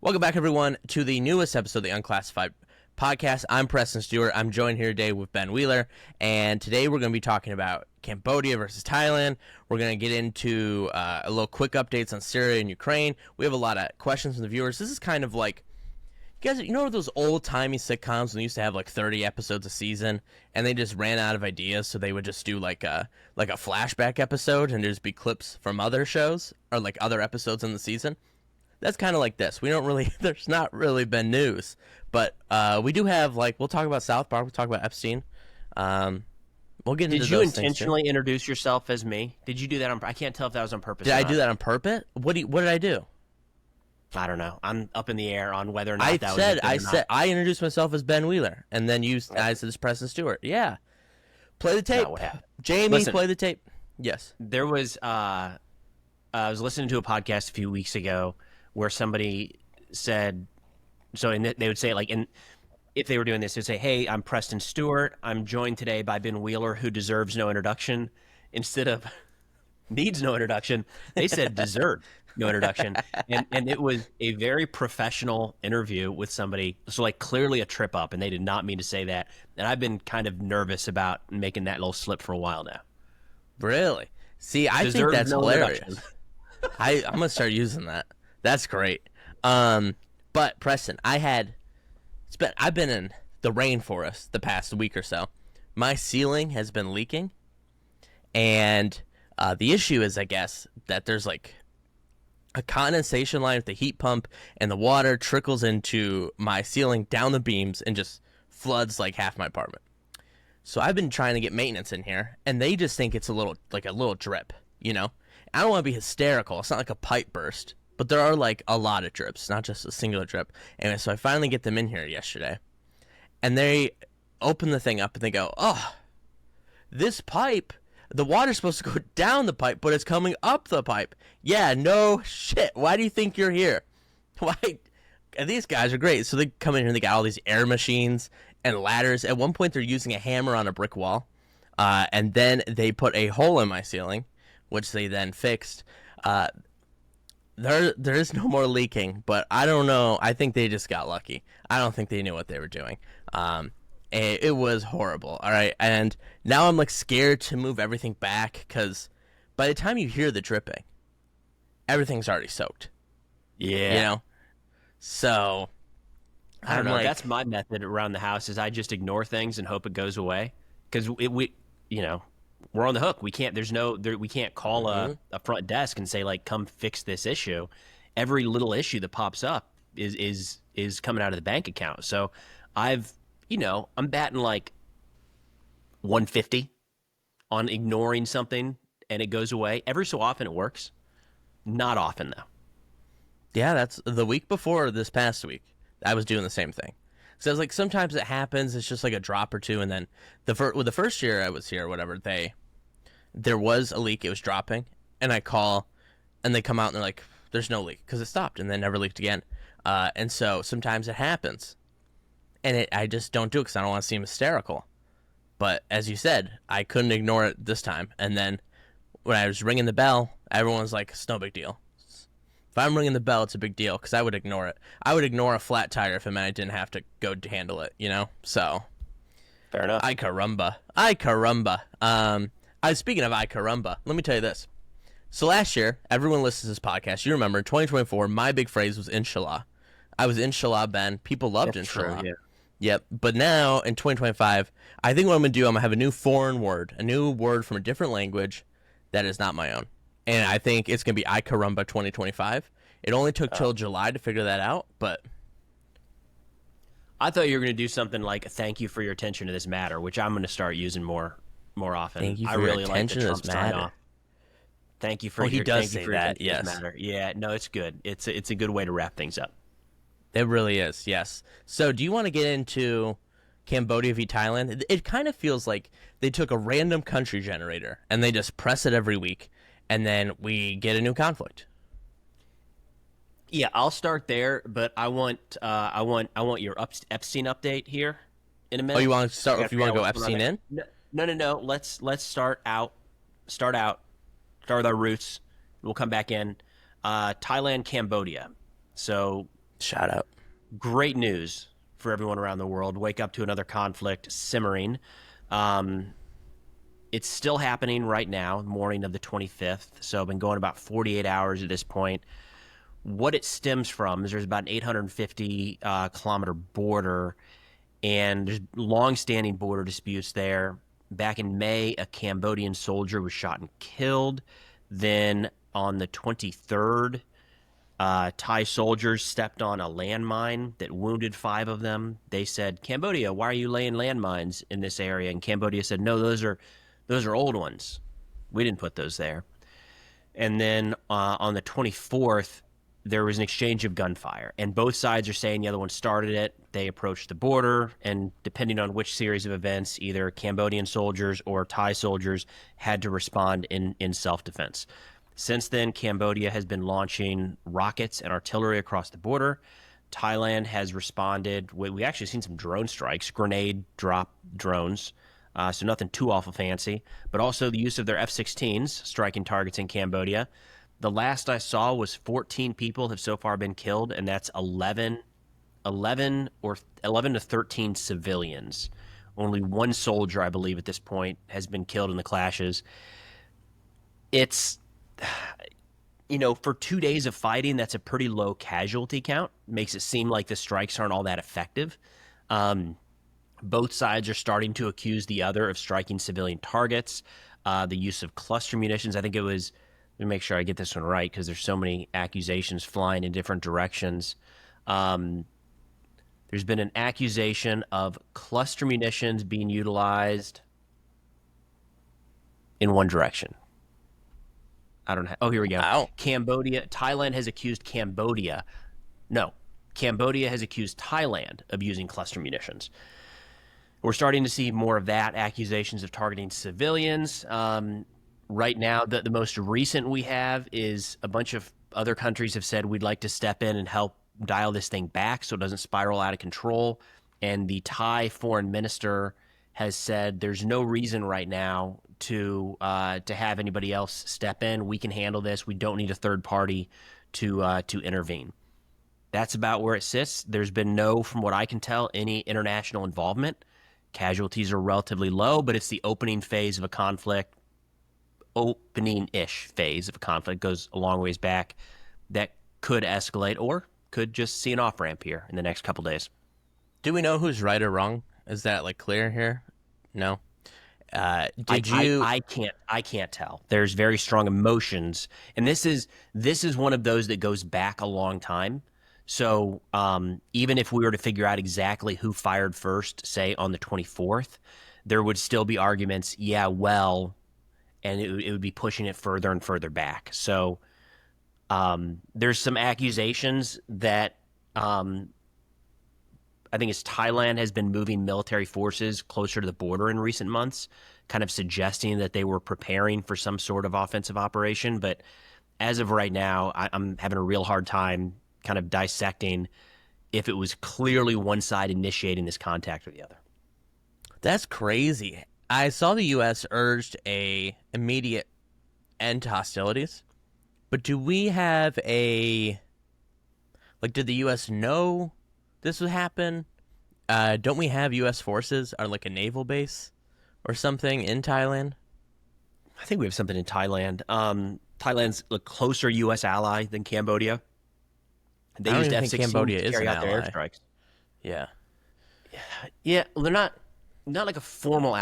Welcome back, everyone, to the newest episode of the Unclassified Podcast. I'm Preston Stewart. I'm joined here today with Ben Wheeler, and today we're going to be talking about Cambodia versus Thailand. We're going to get into a little quick updates on Syria and Ukraine. We have a lot of questions from the viewers. This is kind of like, you guys, you know those old-timey sitcoms when they used to have like 30 episodes a season, and they just ran out of ideas, so they would just do like a flashback episode, and there'd just be clips from other shows or like other episodes in the season. That's kind of like this. We don't really, there's not really been news, but we do have, like, we'll talk about South Park, we'll talk about Epstein. We'll get into those things. Did you intentionally introduce yourself as me? Did you do that on, I can't tell if that was on purpose Did or I not. do that on purpose? What did I do? I don't know. I'm up in the air on whether or not that was I introduced myself as Ben Wheeler, and then I said it's Preston Stewart. Yeah. Play the tape. Not what happened. Jamie, Listen, play the tape. Yes. There was, I was listening to a podcast a few weeks ago where somebody said, they would say, like, if they were doing this, they'd say, "Hey, I'm Preston Stewart. I'm joined today by Ben Wheeler, who deserves no introduction." Instead of needs no introduction, they said deserved no introduction. And it was a very professional interview with somebody. So, like, clearly a trip up, and they did not mean to say that. And I've been kind of nervous about making that little slip for a while now. Really? See, I think that's hilarious. I'm going to start using that. That's great. But Preston, I've been in the rainforest the past week or so. My ceiling has been leaking, and the issue is, I guess, that there's like a condensation line with the heat pump, and the water trickles into my ceiling down the beams and just floods like half my apartment. So I've been trying to get maintenance in here, and they just think it's a little drip, you know? I don't want to be hysterical. It's not like a pipe burst. But there are, like, a lot of drips, not just a singular drip. Anyway, so I finally get them in here yesterday. And they open the thing up, and they go, "Oh, this pipe, the water's supposed to go down the pipe, but it's coming up the pipe." Yeah, no shit. Why do you think you're here? Why? And these guys are great. So they come in here, and they got all these air machines and ladders. At one point, they're using a hammer on a brick wall. And then they put a hole in my ceiling, which they then fixed. There is no more leaking, but I don't know. I think they just got lucky. I don't think they knew what they were doing. It was horrible, all right? And now I'm, like, scared to move everything back because by the time you hear the dripping, everything's already soaked. Yeah. You know? So, I don't know. That's my method around the house is I just ignore things and hope it goes away because we're on the hook. We can't. We can't call a front desk and say, like, come fix this issue. Every little issue that pops up is coming out of the bank account. So I'm batting like 150 on ignoring something and it goes away. Every so often it works. Not often though. Yeah, that's the week before this past week. I was doing the same thing. So I was like, sometimes it happens. It's just like a drop or two, and then the first year I was here, or whatever, there was a leak. It was dropping, and I call, and they come out and they're like, "There's no leak," because it stopped and then never leaked again. And so sometimes it happens, and I just don't do it because I don't want to seem hysterical. But as you said, I couldn't ignore it this time. And then when I was ringing the bell, everyone was like, "It's no big deal." If I'm ringing the bell, it's a big deal because I would ignore it. I would ignore a flat tire if it meant I didn't have to go to handle it, you know? So, fair enough. Ay caramba. Speaking of ay caramba, let me tell you this. So last year, everyone listens to this podcast. You remember, in 2024, my big phrase was inshallah. I was inshallah Ben. People loved That's inshallah. True, yeah. Yep. But now, in 2025, I think what I'm going to do, I'm going to have a new foreign word, a new word from a different language that is not my own. And I think it's going to be ay caramba 2025. It only took till July to figure that out, but I thought you were going to do something like "thank you for your attention to this matter," which I'm going to start using more often. Thank you for I really your attention like to this matter. Off. Thank you for he does say that, attention to yes. this matter. Yeah, no, it's good. It's a good way to wrap things up. It really is, yes. So do you want to get into Cambodia v. Thailand? It kind of feels like they took a random country generator and they just press it every week, and then we get a new conflict. Yeah, I'll start there, but I want your Epstein update here in a minute. Oh, you want to start? If you want to go Epstein in? No. Let's start with our roots. We'll come back in. Thailand, Cambodia. So Shout out. Great news for everyone around the world. Wake up to another conflict simmering. It's still happening right now, morning of the 25th. So I've been going about 48 hours at this point. What it stems from is there's about an 850 kilometer border, and there's long-standing border disputes there. Back in May, a Cambodian soldier was shot and killed. Then on the 23rd, Thai soldiers stepped on a landmine that wounded 5 of them. They said, "Cambodia, why are you laying landmines in this area?" And Cambodia said, "No, those are old ones. We didn't put those there." And then on the 24th, there was an exchange of gunfire, and both sides are saying the other one started it. They approached the border, and depending on which series of events, either Cambodian soldiers or Thai soldiers had to respond in self-defense. Since then, Cambodia has been launching rockets and artillery across the border. Thailand has responded. We actually seen some drone strikes, grenade drop drones, so nothing too awful fancy, but also the use of their F-16s striking targets in Cambodia. The last I saw was 14 people have so far been killed, and that's 11 to 13 civilians. Only one soldier, I believe, at this point has been killed in the clashes. It's, for 2 days of fighting, that's a pretty low casualty count. Makes it seem like the strikes aren't all that effective. Both sides are starting to accuse the other of striking civilian targets. The use of cluster munitions, I think it was... Let me make sure I get this one right because there's so many accusations flying in different directions. There's been an accusation of cluster munitions being utilized in one direction. I don't have... Oh, here we go. Wow. Thailand has accused Cambodia. No, Cambodia has accused Thailand of using cluster munitions. We're starting to see more of that, accusations of targeting civilians. Right now, the most recent we have is a bunch of other countries have said we'd like to step in and help dial this thing back so it doesn't spiral out of control. And the Thai foreign minister has said there's no reason right now to have anybody else step in. We can handle this. We don't need a third party to intervene. That's about where it sits. There's been from what I can tell, any international involvement. Casualties are relatively low, but it's the opening phase of a conflict. Opening-ish phase of a conflict goes a long ways back that could escalate or could just see an off-ramp here in the next couple days. Do we know who's right or wrong? Is that clear here? No. I can't tell. There's very strong emotions, and this is one of those that goes back a long time. So even if we were to figure out exactly who fired first, say on the 24th, there would still be arguments. Yeah, well. And it would be pushing it further and further back. So there's some accusations that I think it's Thailand has been moving military forces closer to the border in recent months, kind of suggesting that they were preparing for some sort of offensive operation. But as of right now, I'm having a real hard time kind of dissecting if it was clearly one side initiating this contact or the other. That's crazy. I saw the U.S. urged a immediate end to hostilities, but do we have did the U.S. know this would happen? Don't we have U.S. forces or a naval base or something in Thailand? I think we have something in Thailand. Thailand's a closer U.S. ally than Cambodia. They used F-16 Cambodia to carry out their airstrikes. Yeah. Yeah, well, they're not like a formal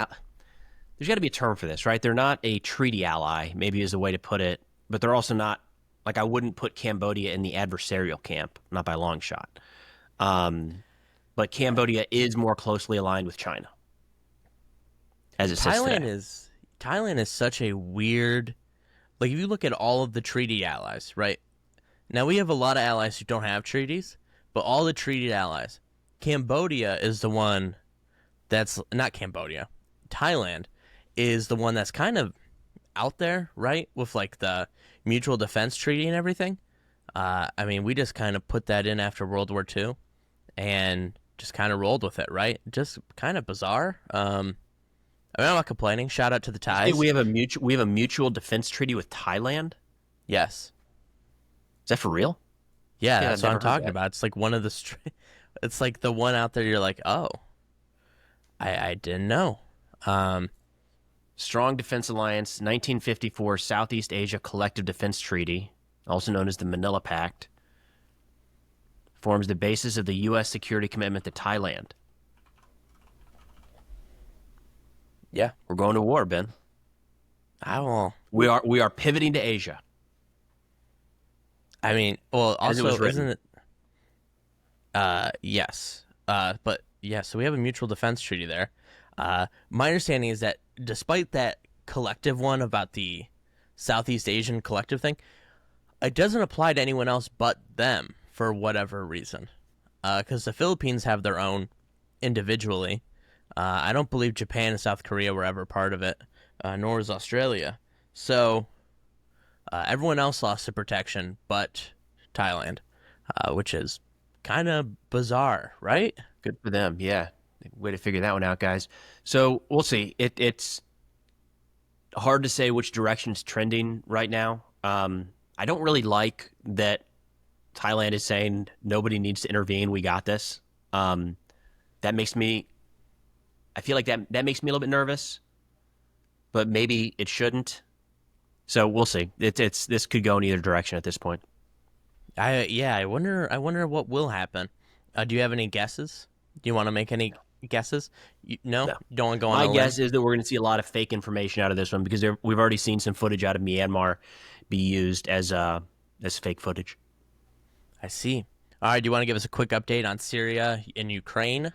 there's got to be a term for this, right? They're not a treaty ally, maybe is the way to put it, but they're also not, I wouldn't put Cambodia in the adversarial camp, not by a long shot. But Cambodia is more closely aligned with China, as it sits today. Thailand is such a weird, if you look at all of the treaty allies, right? Now, we have a lot of allies who don't have treaties, but all the treaty allies, Cambodia is the one that's, not Cambodia, Thailand is the one that's kind of out there, right? With the mutual defense treaty and everything. We just kind of put that in after World War II and just kind of rolled with it, right? Just kind of bizarre. I'm not complaining. Shout out to the Thais. We have a mutual defense treaty with Thailand? Yes. Is that for real? Yeah, that's what I'm talking about. It's like one of the it's like the one out there you're like, oh, I didn't know. Strong Defense Alliance, 1954 Southeast Asia Collective Defense Treaty, also known as the Manila Pact, forms the basis of the U.S. security commitment to Thailand. Yeah. We're going to war, Ben. We are pivoting to Asia. I mean, well, also, isn't it? Yes. But yeah, so we have a mutual defense treaty there. My understanding is that despite that collective one about the Southeast Asian collective thing, it doesn't apply to anyone else but them for whatever reason. Because the Philippines have their own individually. I don't believe Japan and South Korea were ever part of it, nor was Australia. So everyone else lost the protection but Thailand, which is kind of bizarre, right? Good for them, yeah. Way to figure that one out, guys. So we'll see. It's hard to say which direction it's trending right now. I don't really like that Thailand is saying nobody needs to intervene. We got this. That makes me. I feel like that makes me a little bit nervous, but maybe it shouldn't. So we'll see. This could go in either direction at this point. I wonder what will happen. Do you have any guesses? Do you want to make any guesses? No? You don't want to go on. My guess is that we're going to see a lot of fake information out of this one because we've already seen some footage out of Myanmar be used as fake footage. I see. All right. Do you want to give us a quick update on Syria and Ukraine?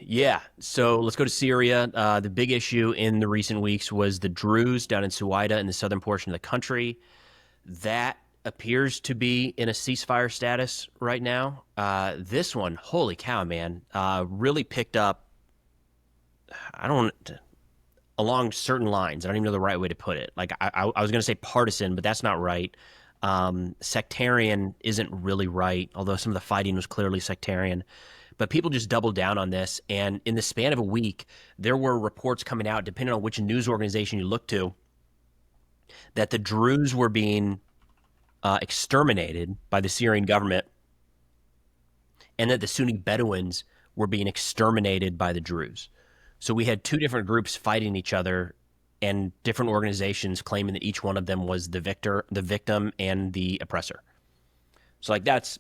Yeah. So let's go to Syria. The big issue in the recent weeks was the Druze down in Suwaida in the southern portion of the country. That appears to be in a ceasefire status right now. This one, holy cow, man, really picked up, along certain lines. I don't even know the right way to put it. Like I was going to say partisan, but that's not right. Sectarian isn't really right, although some of the fighting was clearly sectarian. But people just doubled down on this, and in the span of a week, there were reports coming out, depending on which news organization you look to, that the Druze were being exterminated by the Syrian government, and that the Sunni Bedouins were being exterminated by the Druze. So we had two different groups fighting each other, and different organizations claiming that each one of them was the victim, and the oppressor. So like that's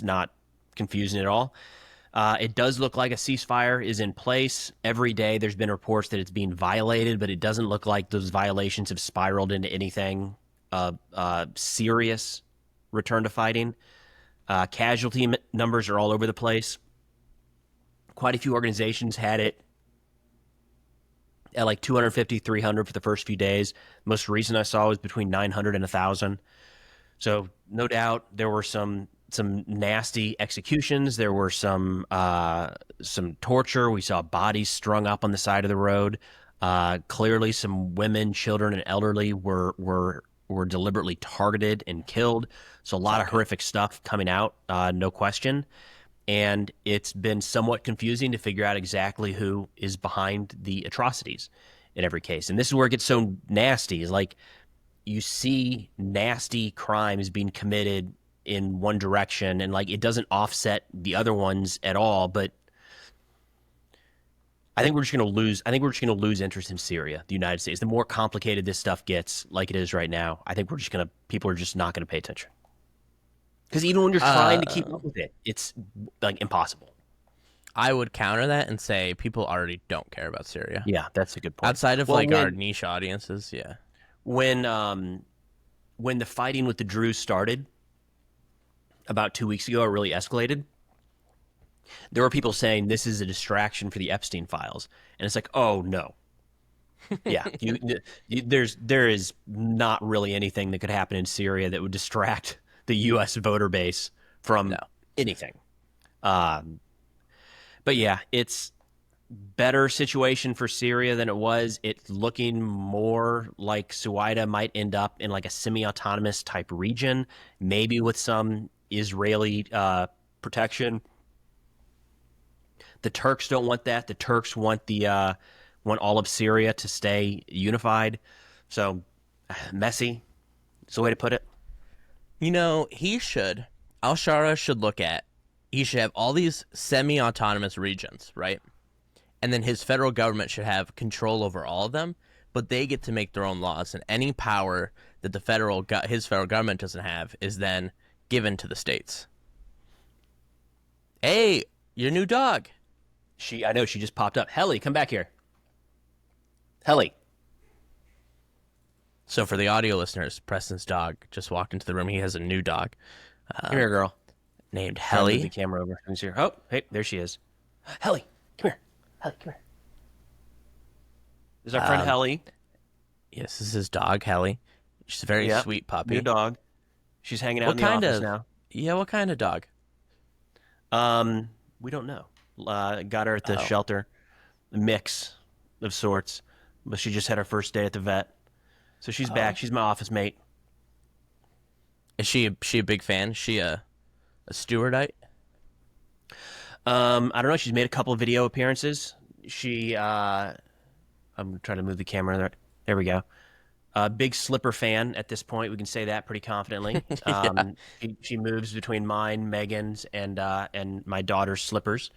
not confusing at all. It does look like a ceasefire is in place. Every day there's been reports that it's being violated, but it doesn't look like those violations have spiraled into anything serious return to fighting. Casualty numbers are all over the place. Quite a few organizations had it at like 250, 300 for the first few days. Most recent I saw was between 900 and 1,000. So no doubt there were some nasty executions. There were some torture. We saw bodies strung up on the side of the road. Clearly some women, children, and elderly were deliberately targeted and killed. So a lot of horrific stuff coming out, no question. And it's been somewhat confusing to figure out exactly who is behind the atrocities in every case. And this is where it gets so nasty, is like you see nasty crimes being committed in one direction, and like it doesn't offset the other ones at all. But I think we're just going to lose. I think we're just going to lose interest in Syria, the United States. The more complicated this stuff gets, like it is right now, I think people are just not going to pay attention. Because even when you're trying to keep up with it, it's like impossible. I would counter that and say people already don't care about Syria. Yeah, that's a good point. Outside of our niche audiences, yeah. When the fighting with the Druze started about 2 weeks ago, it really escalated. There were people saying this is a distraction for the Epstein files, and it's like, oh no, yeah, there is not really anything that could happen in Syria that would distract the U.S. voter base from anything. But yeah, it's better situation for Syria than it was. It's looking more like Suwaida might end up in like a semi-autonomous type region, maybe with some Israeli protection. The Turks don't want that. The Turks want want all of Syria to stay unified. So messy. That's the way to put it. You know, he should Al-Shara should look at, he should have all these semi-autonomous regions, right? And then his federal government should have control over all of them, but they get to make their own laws, and any power that his federal government doesn't have is then given to the states. Hey, your new dog. I know, she just popped up. Helly, come back here. Helly. So for the audio listeners, Preston's dog just walked into the room. He has a new dog. Come here, girl. Named Helly. Move the camera over. Oh, hey, there she is. Helly, come here. Helly, come here. This is our friend Helly. Yes, this is his dog, Helly. She's a very sweet puppy. New dog. She's hanging out in the office now. Yeah, what kind of dog? We don't know. Got her at the shelter. A mix of sorts. But she just had her first day at the vet. So she's back. She's my office mate. Is she a big fan? Is she a Stewartite? I don't know. She's made a couple of video appearances. I'm trying to move the camera there. There we go. Big slipper fan at this point. We can say that pretty confidently. She moves between mine, Megan's, and my daughter's slippers.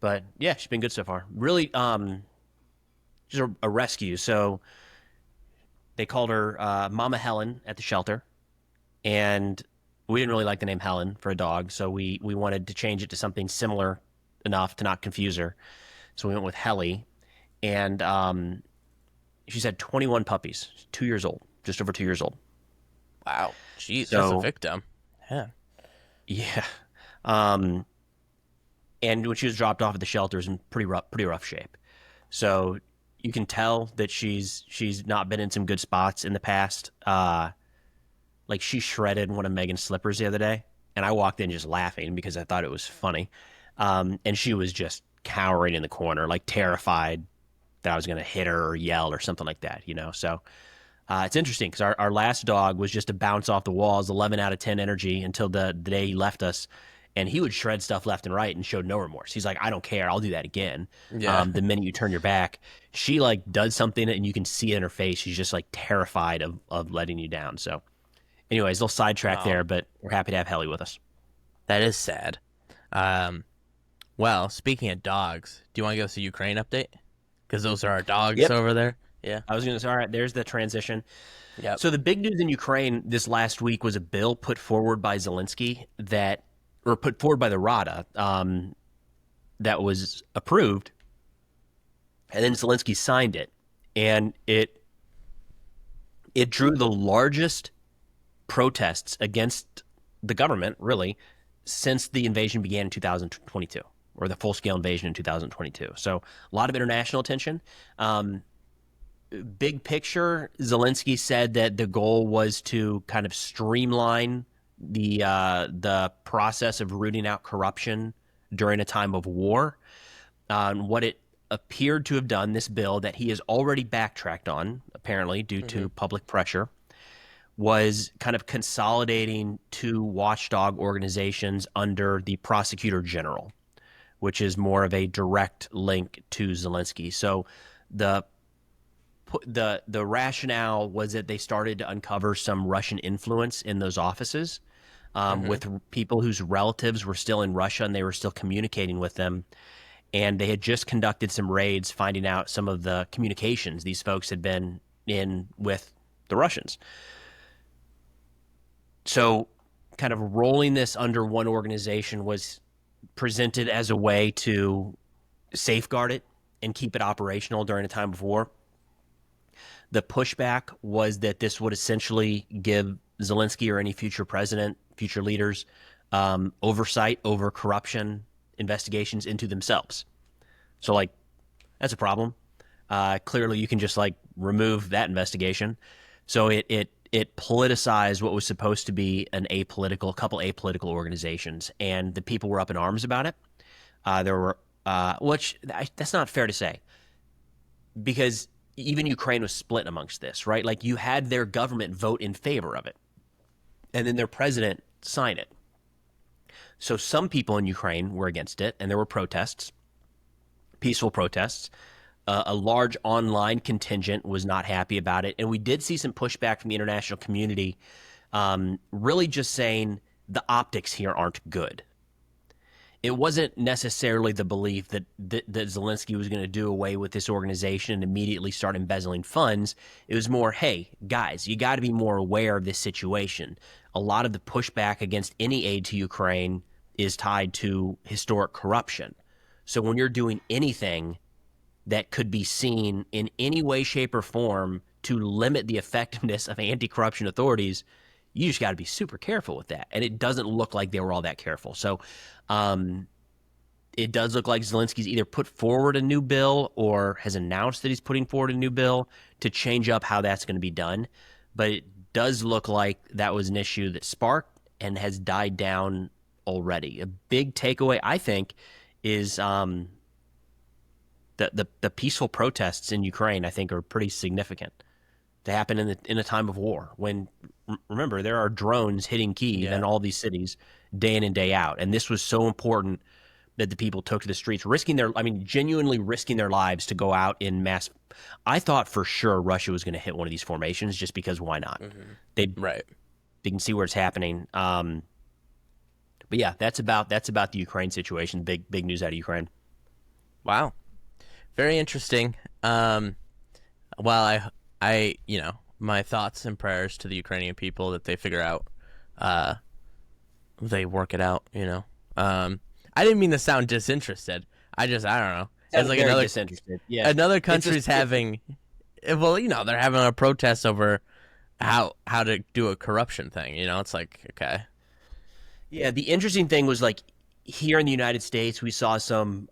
But yeah, she's been good so far. Really, she's a rescue. So they called her Mama Helen at the shelter, and we didn't really like the name Helen for a dog, so we wanted to change it to something similar enough to not confuse her. So we went with Helly, and she's had 21 puppies. She's 2 years old, just over 2 years old. Wow, jeez, that's a victim. Yeah. And when she was dropped off at the shelter, it was in pretty rough shape. So you can tell that she's not been in some good spots in the past. Like she shredded one of Megan's slippers the other day, and I walked in just laughing because I thought it was funny. And she was just cowering in the corner, like terrified that I was going to hit her or yell or something like that, So it's interesting because our last dog was just a bounce off the walls, 11 out of 10 energy until the day he left us. And he would shred stuff left and right and showed no remorse. He's like, I don't care. I'll do that again. Yeah. The minute you turn your back, she does something and you can see it in her face. She's just terrified of letting you down. So anyways, little sidetrack there, but we're happy to have Helly with us. That is sad. Well, speaking of dogs, do you want to give us a Ukraine update? Because those are our dogs over there. Yeah. I was going to say, all right, there's the transition. Yep. So the big news in Ukraine this last week was a bill put forward by Zelensky or put forward by the Rada, that was approved, and then Zelensky signed it, and it drew the largest protests against the government, really, since the invasion began in 2022, or the full-scale invasion in 2022. So a lot of international attention. Big picture, Zelensky said that the goal was to kind of streamline the process of rooting out corruption during a time of war. What it appeared to have done, this bill that he has already backtracked on, apparently due to public pressure, was kind of consolidating two watchdog organizations under the prosecutor general, which is more of a direct link to Zelensky. So the rationale was that they started to uncover some Russian influence in those offices, with people whose relatives were still in Russia and they were still communicating with them. And they had just conducted some raids, finding out some of the communications these folks had been in with the Russians. So kind of rolling this under one organization was presented as a way to safeguard it and keep it operational during a time of war. The pushback was that this would essentially give Zelensky or any future president, future leaders, oversight over corruption investigations into themselves. So, that's a problem. Clearly, you can just, remove that investigation. So it politicized what was supposed to be a couple apolitical organizations, and the people were up in arms about it. There were, which that's not fair to say, because even Ukraine was split amongst this, right? You had their government vote in favor of it, and then their president sign it. So some people in Ukraine were against it, and there were protests, peaceful protests. A large online contingent was not happy about it, and we did see some pushback from the international community, really just saying the optics here aren't good. It wasn't necessarily the belief that Zelensky was going to do away with this organization and immediately start embezzling funds. It was more, hey, guys, you got to be more aware of this situation. A lot of the pushback against any aid to Ukraine is tied to historic corruption. So when you're doing anything that could be seen in any way, shape, or form to limit the effectiveness of anti-corruption authorities, you just got to be super careful with that. And it doesn't look like they were all that careful. So it does look like Zelensky's either put forward a new bill or has announced that he's putting forward a new bill to change up how that's going to be done. But it does look like that was an issue that sparked and has died down already. A big takeaway, I think, is the peaceful protests in Ukraine, I think, are pretty significant to happen in a time of war. When, remember, there are drones hitting Kyiv and all these cities day in and day out. And this was so important that the people took to the streets, genuinely risking their lives to go out in mass. I thought for sure Russia was going to hit one of these formations just because why not? Mm-hmm. They can see where it's happening. But yeah, that's about the Ukraine situation. Big news out of Ukraine. Wow. Very interesting. Well, I my thoughts and prayers to the Ukrainian people that they figure out, they work it out, I didn't mean to sound disinterested. I don't know. It's like another disinterested. Yeah. Another country's having, they're having a protest over how to do a corruption thing. It's like, okay. Yeah. The interesting thing was like here in the United States, we saw some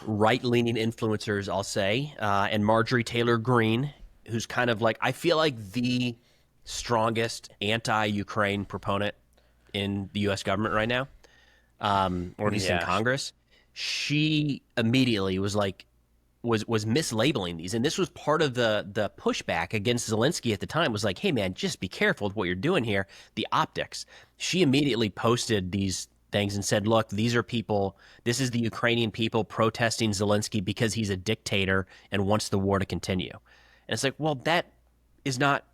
right-leaning influencers, I'll say, and Marjorie Taylor Greene, who's kind of like, I feel like the strongest anti-Ukraine proponent in the U.S. government right now, or at least in Congress. She immediately was mislabeling these, and this was part of the pushback against Zelensky at the time. Was like, hey man, just be careful with what you're doing here. The optics. She immediately posted these things and said, look, these are people. This is the Ukrainian people protesting Zelensky because he's a dictator and wants the war to continue. And it's like, well, that is not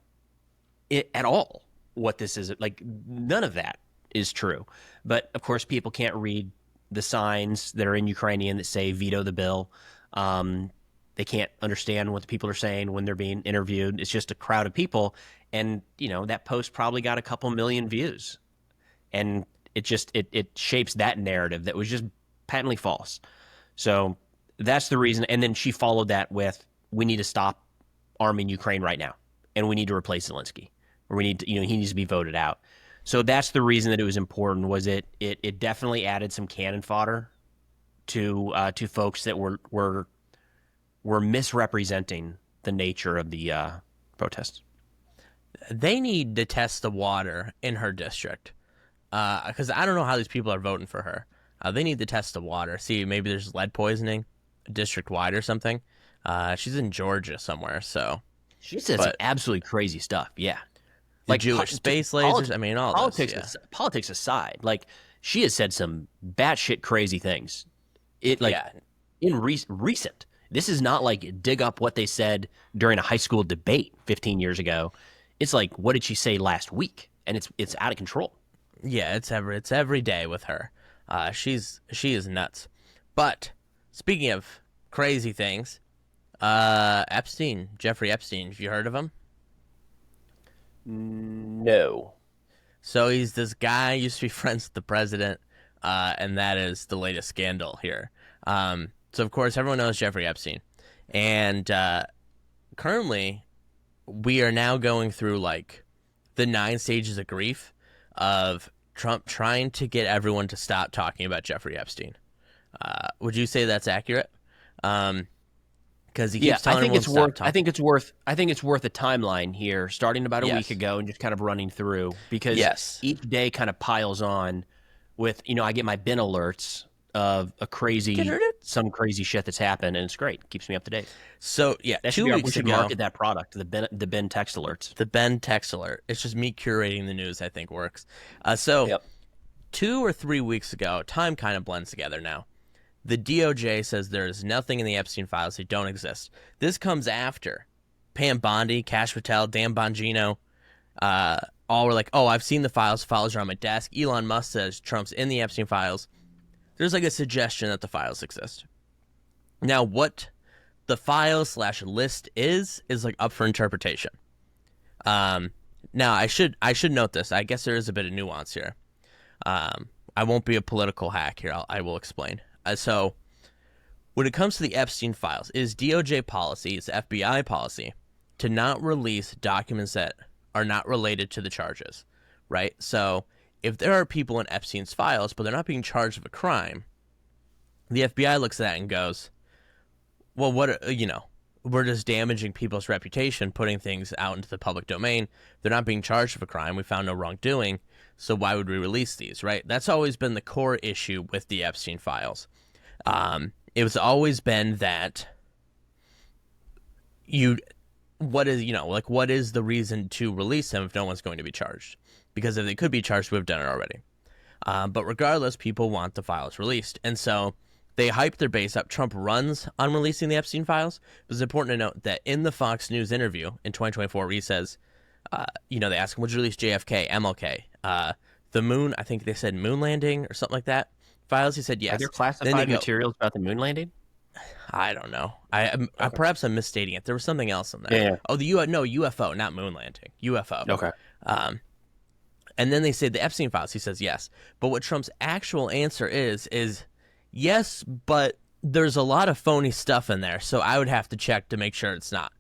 it at all what this is. Like, none of that is true. But of course, people can't read the signs that are in Ukrainian that say veto the bill. They can't understand what the people are saying when they're being interviewed. It's just a crowd of people. And, that post probably got a couple million views. And it shapes that narrative that was just patently false. So that's the reason. And then she followed that with, we need to stop arming Ukraine right now. And we need to replace Zelensky. Or we need to, he needs to be voted out. So that's the reason that it was important. Was it definitely added some cannon fodder to folks that were misrepresenting the nature of the protests. They need to test the water in her district, because I don't know how these people are voting for her. They need to test the water. See, maybe there's lead poisoning district wide or something. She's in Georgia somewhere, so she said some absolutely crazy stuff. Yeah. Like Jewish space lasers, all politics. This, politics aside, like she has said some batshit crazy things. In recent. This is not like dig up what they said during a high school debate 15 years ago. It's like, what did she say last week? And it's out of control. Yeah, it's every day with her. She is nuts. But speaking of crazy things, Jeffrey Epstein. Have you heard of him? No. So he's this guy, used to be friends with the president, and that is the latest scandal here. So, of course, everyone knows Jeffrey Epstein. And currently, we are now going through, the 9 stages of grief of Trump trying to get everyone to stop talking about Jeffrey Epstein. Would you say that's accurate? Because he keeps telling everyone to stop talking. I think it's worth a timeline here, starting about a week ago and just kind of running through, because each day kind of piles on with, I get my bin alerts of some crazy shit that's happened, and it's great. Keeps me up to date. So yeah, we should market that product, the Ben text alerts. The Ben text alert. It's just me curating the news. I think works. 2 or 3 weeks ago, time kind of blends together now. The DOJ says there is nothing in the Epstein files. They don't exist. This comes after Pam Bondi, Kash Patel, Dan Bongino, all were like, oh, I've seen the files. Files are on my desk. Elon Musk says Trump's in the Epstein files. There's like a suggestion that the files exist. Now, what the file/list is like up for interpretation. Now, I should note this. I guess there is a bit of nuance here. I won't be a political hack here. I will explain. So, when it comes to the Epstein files, it is DOJ policy, it's FBI policy, to not release documents that are not related to the charges, right? So, if there are people in Epstein's files, but they're not being charged of a crime, the FBI looks at that and goes, well, we're just damaging people's reputation, putting things out into the public domain. They're not being charged of a crime. We found no wrongdoing. So why would we release these, right? That's always been the core issue with the Epstein files. It was always been that what is the reason to release them if no one's going to be charged? Because if they could be charged, we've done it already. But regardless, people want the files released. And so they hyped their base up. Trump runs on releasing the Epstein files. It's important to note that in the Fox News interview in 2024, where he says, they ask him, would you release JFK, MLK, the moon, I think they said moon landing or something like that, files? He said yes. Are there classified materials about the moon landing? I don't know. Perhaps I'm misstating it. There was something else in there. Yeah. Oh, UFO, not moon landing. UFO. Okay. And then they say the Epstein files. He says yes. But what Trump's actual answer is yes, but there's a lot of phony stuff in there, so I would have to check to make sure it's not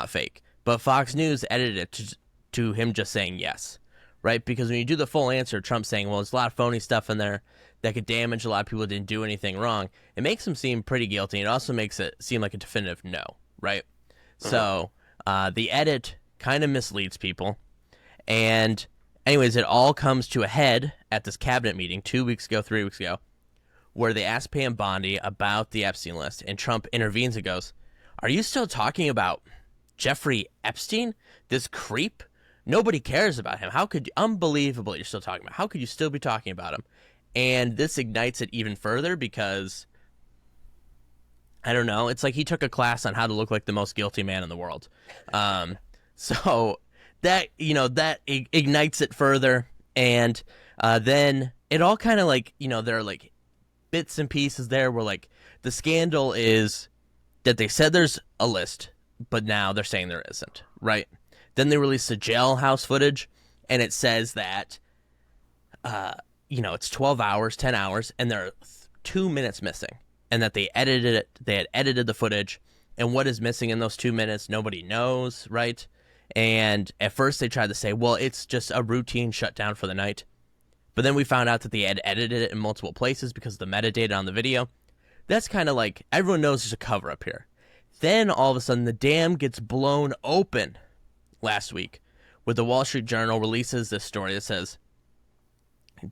fake. But Fox News edited it to him just saying yes, right? Because when you do the full answer, Trump's saying, well, there's a lot of phony stuff in there that could damage a lot of people who didn't do anything wrong. It makes him seem pretty guilty. It also makes it seem like a definitive no, right? So the edit kind of misleads people. And anyways, it all comes to a head at this cabinet meeting 3 weeks ago, where they asked Pam Bondi about the Epstein list, and Trump intervenes and goes, are you still talking about Jeffrey Epstein, this creep? Nobody cares about him. Unbelievable you're still talking about. How could you still be talking about him? And this ignites it even further because, I don't know, it's like he took a class on how to look like the most guilty man in the world. So that ignites it further. And then it all kind of there are like bits and pieces there where like the scandal is that they said there's a list, but now they're saying there isn't, right? Then they released the jailhouse footage, and it says that, it's 12 hours, 10 hours, and there are 2 minutes missing, and that they had edited the footage, and what is missing in those 2 minutes, nobody knows, right? And at first they tried to say, well, it's just a routine shutdown for the night. But then we found out that they had edited it in multiple places because of the metadata on the video. That's kind of like, everyone knows there's a cover-up here. Then all of a sudden the dam gets blown open last week, where the Wall Street Journal releases this story that says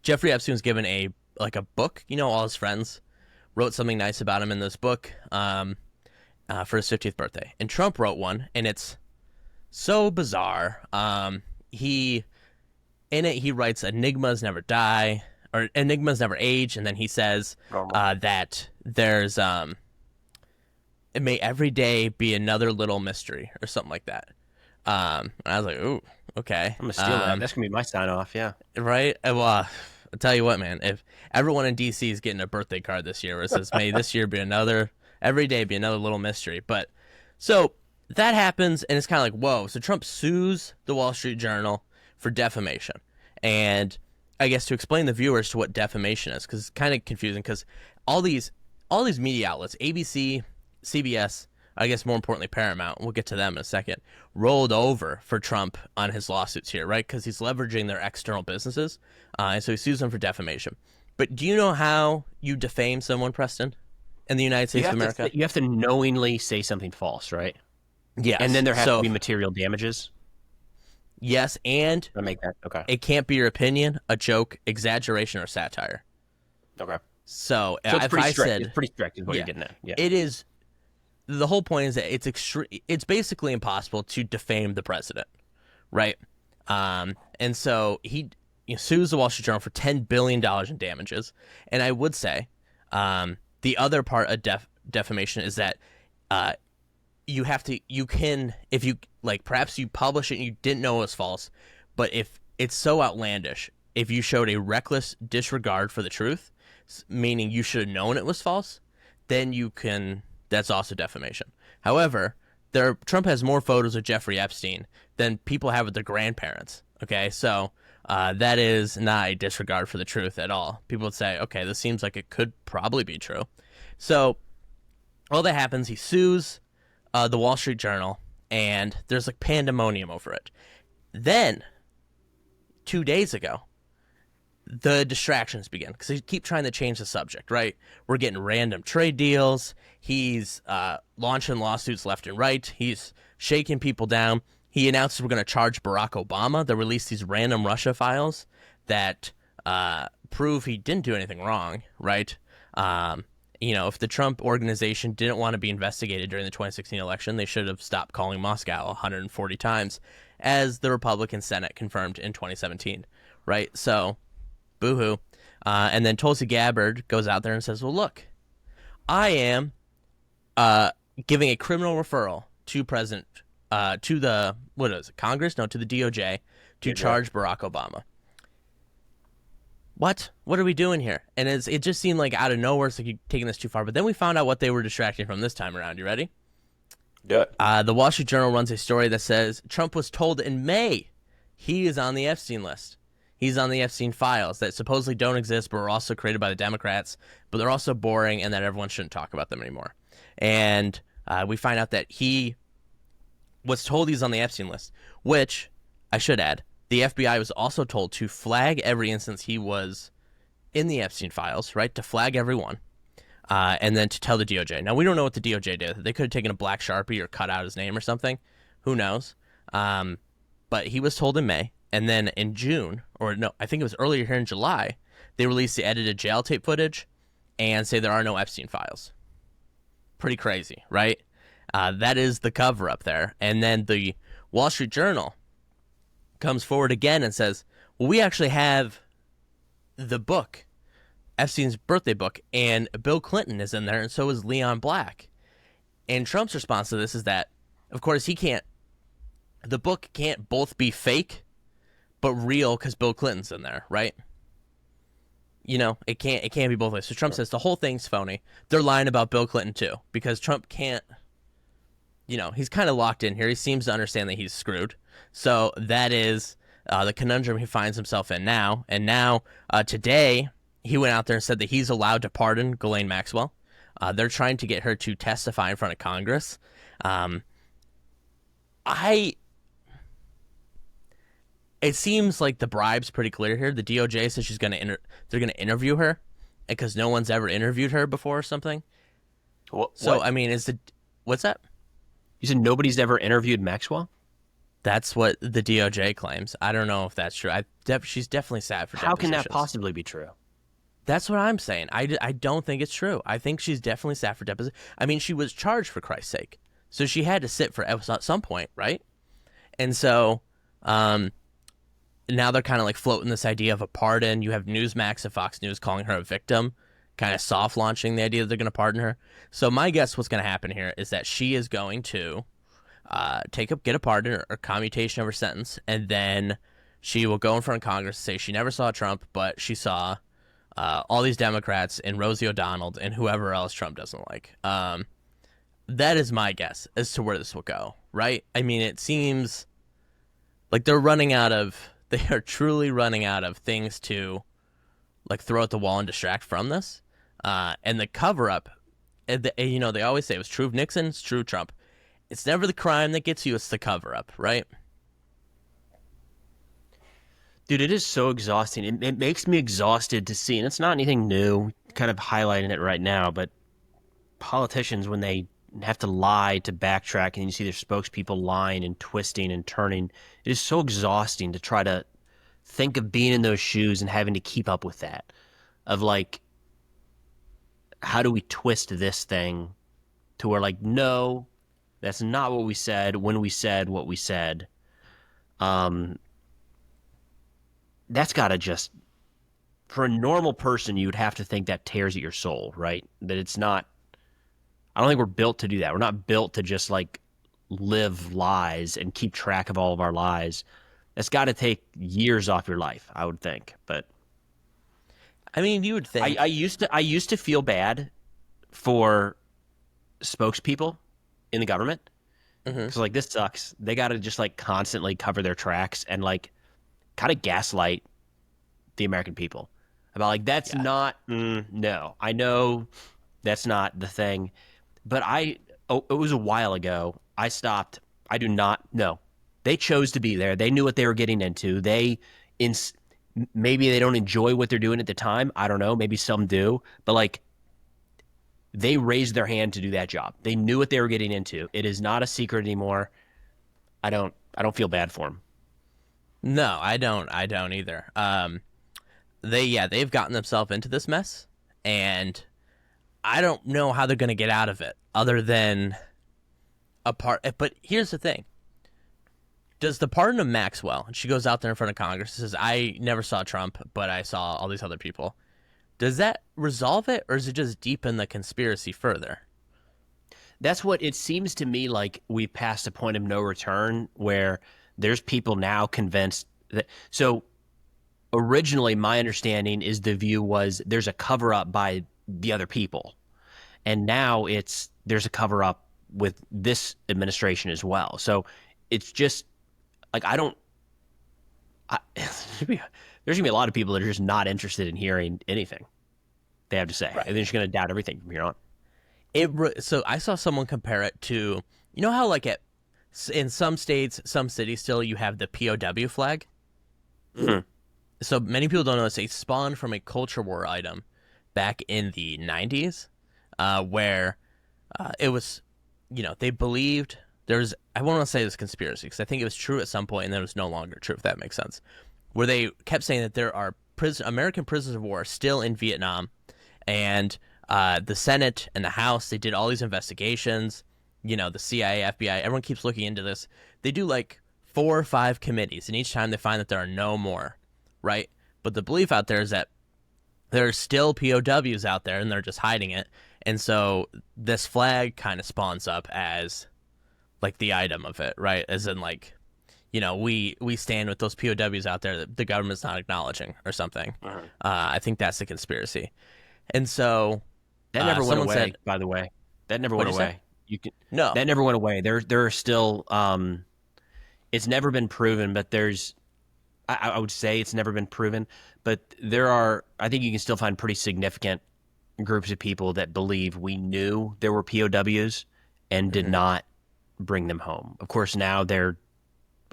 Jeffrey Epstein was given a book. All his friends wrote something nice about him in this book for his 50th birthday. And Trump wrote one, and it's so bizarre. In it, he writes, enigmas never die, or enigmas never age, and then he says that there's, it may every day be another little mystery, or something like that. And I was like, ooh, okay. I'm going to steal that. That's going to be my sign-off, yeah. Right? Well, I'll tell you what, man, if everyone in D.C. is getting a birthday card this year where it says, may this year be every day be another little mystery. But, so, that happens, and it's kind of like, whoa. So Trump sues the Wall Street Journal for defamation. And I guess to explain the viewers to what defamation is, because it's kind of confusing, because all these media outlets, ABC, CBS, I guess more importantly Paramount, we'll get to them in a second, rolled over for Trump on his lawsuits here, right? Because he's leveraging their external businesses, and so he sues them for defamation. But do you know how you defame someone, Preston, in the United States of America? You have to knowingly say something false, right? Yes. And then there have to be material damages? Yes, and I make that okay. It can't be your opinion, a joke, exaggeration, or satire. Okay. So it's if pretty I strict. said, it's pretty strict is what you're getting at. Yeah. It is. The whole point is that it's basically impossible to defame the president, right? And so he sues the Wall Street Journal for $10 billion in damages. And I would say the other part of defamation is that like perhaps you publish it and you didn't know it was false, but if it's so outlandish, if you showed a reckless disregard for the truth, meaning you should have known it was false, then that's also defamation. However, Trump has more photos of Jeffrey Epstein than people have with their grandparents. Okay, so that is not a disregard for the truth at all. People would say, okay, this seems like it could probably be true. So all that happens, he sues the Wall Street Journal, and there's like pandemonium over it. Then, 2 days ago, the distractions begin because they keep trying to change the subject, right? We're getting random trade deals. He's launching lawsuits left and right. He's shaking people down. He announced we're going to charge Barack Obama. They released these random Russia files that prove he didn't do anything wrong, right? If the Trump organization didn't want to be investigated during the 2016 election, they should have stopped calling Moscow 140 times, as the Republican Senate confirmed in 2017, right? So, boo-hoo. And then Tulsi Gabbard goes out there and says, well, look, I am giving a criminal referral to to the, what is it, Congress? No, to the DOJ to charge Barack Obama. What are we doing here? And it just seemed like out of nowhere, it's like you're taking this too far. But then we found out what they were distracting from this time around. You ready? Yeah. The Wall Street Journal runs a story that says Trump was told in May he is on the Epstein list. He's on the Epstein files that supposedly don't exist, but were also created by the Democrats, but they're also boring and that everyone shouldn't talk about them anymore. And we find out that he was told he's on the Epstein list, which, I should add, the FBI was also told to flag every instance he was in the Epstein files, right? To flag everyone, and then to tell the DOJ. Now, we don't know what the DOJ did. They could have taken a black Sharpie or cut out his name or something. Who knows? But he was told in May. And then in June, or no, I think it was earlier here in July, they released the edited jail tape footage and say there are no Epstein files. Pretty crazy, right? That is the cover-up there. And then the Wall Street Journal comes forward again and says, well, we actually have the book, Epstein's birthday book, and Bill Clinton is in there, and so is Leon Black. And Trump's response to this is that, of course, the book can't both be fake but real because Bill Clinton's in there, right? It can't be both ways. So Trump says the whole thing's phony. They're lying about Bill Clinton too, because Trump can't, he's kind of locked in here. He seems to understand that he's screwed. So that is the conundrum he finds himself in now. And now, today, he went out there and said that he's allowed to pardon Ghislaine Maxwell. They're trying to get her to testify in front of Congress. It seems like the bribe's pretty clear here. The DOJ says they're going to interview her because no one's ever interviewed her before or something. So, I mean, what's that? You said nobody's ever interviewed Maxwell? That's what the DOJ claims. I don't know if that's true. She's definitely sat for depositions. How can that possibly be true? That's what I'm saying. I don't think it's true. I think she's definitely sat for deposition. I mean, she was charged for Christ's sake. So she had to sit for at some point, right? And so now they're kind of like floating this idea of a pardon. You have Newsmax and Fox News calling her a victim, kind of soft launching the idea that they're going to pardon her. So my guess what's going to happen here is that she is going to get a pardon or commutation of her sentence, and then she will go in front of Congress and say she never saw Trump, but she saw all these Democrats and Rosie O'Donnell and whoever else Trump doesn't like. That is my guess as to where this will go, right? I mean, it seems like they are truly running out of things to like throw at the wall and distract from this. And the cover-up, they always say it was true of Nixon, it's true of Trump. It's never the crime that gets you, it's the cover-up, right? Dude, it is so exhausting. It makes me exhausted to see, and it's not anything new, kind of highlighting it right now, but politicians, when they have to lie to backtrack and you see their spokespeople lying and twisting and turning, it is so exhausting to try to think of being in those shoes and having to keep up with that. Of like, how do we twist this thing to where like, no, that's not what we said when we said what we said. That's got to just, for a normal person, you would have to think that tears at your soul, right? That it's not, I don't think we're built to do that. We're not built to just like live lies and keep track of all of our lies, that's got to take years off your life, I would think. But I mean, you would think. I used to feel bad for spokespeople in the government. Because like, this sucks. They got to just like constantly cover their tracks and like kind of gaslight the American people about like, that's not, no, I know that's not the thing. But it was a while ago. I stopped. I do not know. They chose to be there. They knew what they were getting into. Maybe they don't enjoy what they're doing at the time. I don't know. Maybe some do. But like, they raised their hand to do that job. They knew what they were getting into. It is not a secret anymore. I don't feel bad for them. No, I don't either. They've gotten themselves into this mess, and I don't know how they're going to get out of it other than but here's the thing. Does the pardon of Maxwell, and she goes out there in front of Congress and says, I never saw Trump, but I saw all these other people. Does that resolve it, or does it just deepen the conspiracy further? That's what it seems to me like. We've passed a point of no return where there's people now convinced that. So originally, my understanding is the view was there's a cover up by the other people. And now there's a cover up with this administration as well. So it's just like, there's gonna be a lot of people that are just not interested in hearing anything they have to say. Right. And they're just gonna doubt everything from here on. So I saw someone compare it to, you know how like in some states, some cities still, you have the POW flag. Mm-hmm. So many people don't know this. It spawned from a culture war item back in the 90s, where it was, they believed there's, I won't want to say this conspiracy because I think it was true at some point and then it was no longer true, if that makes sense, where they kept saying that there are American prisoners of war still in Vietnam, and the Senate and the House, they did all these investigations, the CIA, FBI, everyone keeps looking into this. They do like 4 or 5 committees, and each time they find that there are no more, right? But the belief out there is that there's still POWs out there and they're just hiding it. And so this flag kind of spawns up as like the item of it, right? As in like, we stand with those POWs out there that the government's not acknowledging or something. Uh-huh. I think that's the conspiracy. And so that never went away, by the way. That never went away. No, that never went away. There are still, it's never been proven, but I would say it's never been proven, but I think you can still find pretty significant groups of people that believe we knew there were POWs and did not bring them home. Of course, now they're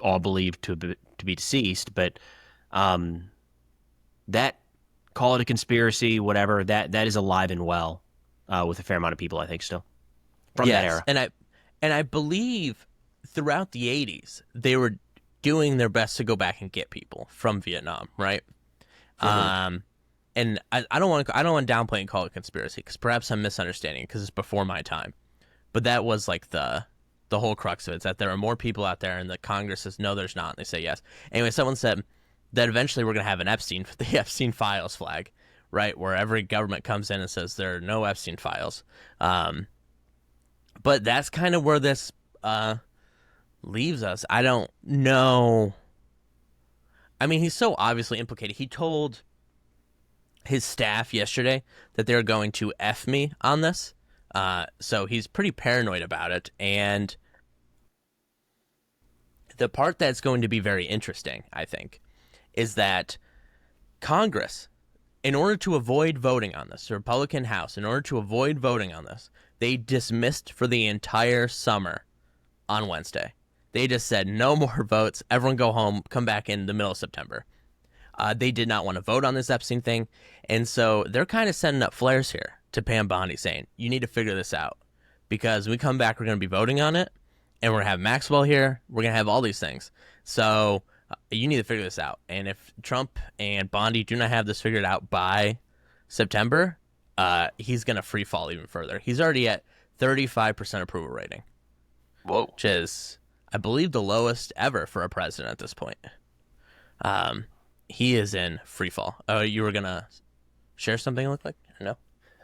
all believed to be deceased, but that, call it a conspiracy, whatever, that is alive and well with a fair amount of people, I think, still from that era. And I believe throughout the 80s they were doing their best to go back and get people from Vietnam, right? Mm-hmm. And I don't want to downplay and call it conspiracy because perhaps I'm misunderstanding because it's before my time, but that was like the whole crux of it, is that there are more people out there, and the Congress says no, there's not, and they say yes. Anyway, someone said that eventually we're going to have the Epstein files flag, right, where every government comes in and says there are no Epstein files. But that's kind of where this leaves us. I don't know. I mean, he's so obviously implicated. He told his staff yesterday that they're going to F me on this. So he's pretty paranoid about it. And the part that's going to be very interesting, I think, is that Congress, in order to avoid voting on this, the Republican House, in order to avoid voting on this, they dismissed for the entire summer on Wednesday. They just said, no more votes, everyone go home, come back in the middle of September. They did not want to vote on this Epstein thing, and so they're kind of sending up flares here to Pam Bondi saying, you need to figure this out, because when we come back, we're going to be voting on it, and we're going to have Maxwell here, we're going to have all these things. So you need to figure this out, and if Trump and Bondi do not have this figured out by September, he's going to free fall even further. He's already at 35% approval rating. Whoa. Which is, I believe, the lowest ever for a president at this point. He is in free fall. You were going to share something, it looked like? No?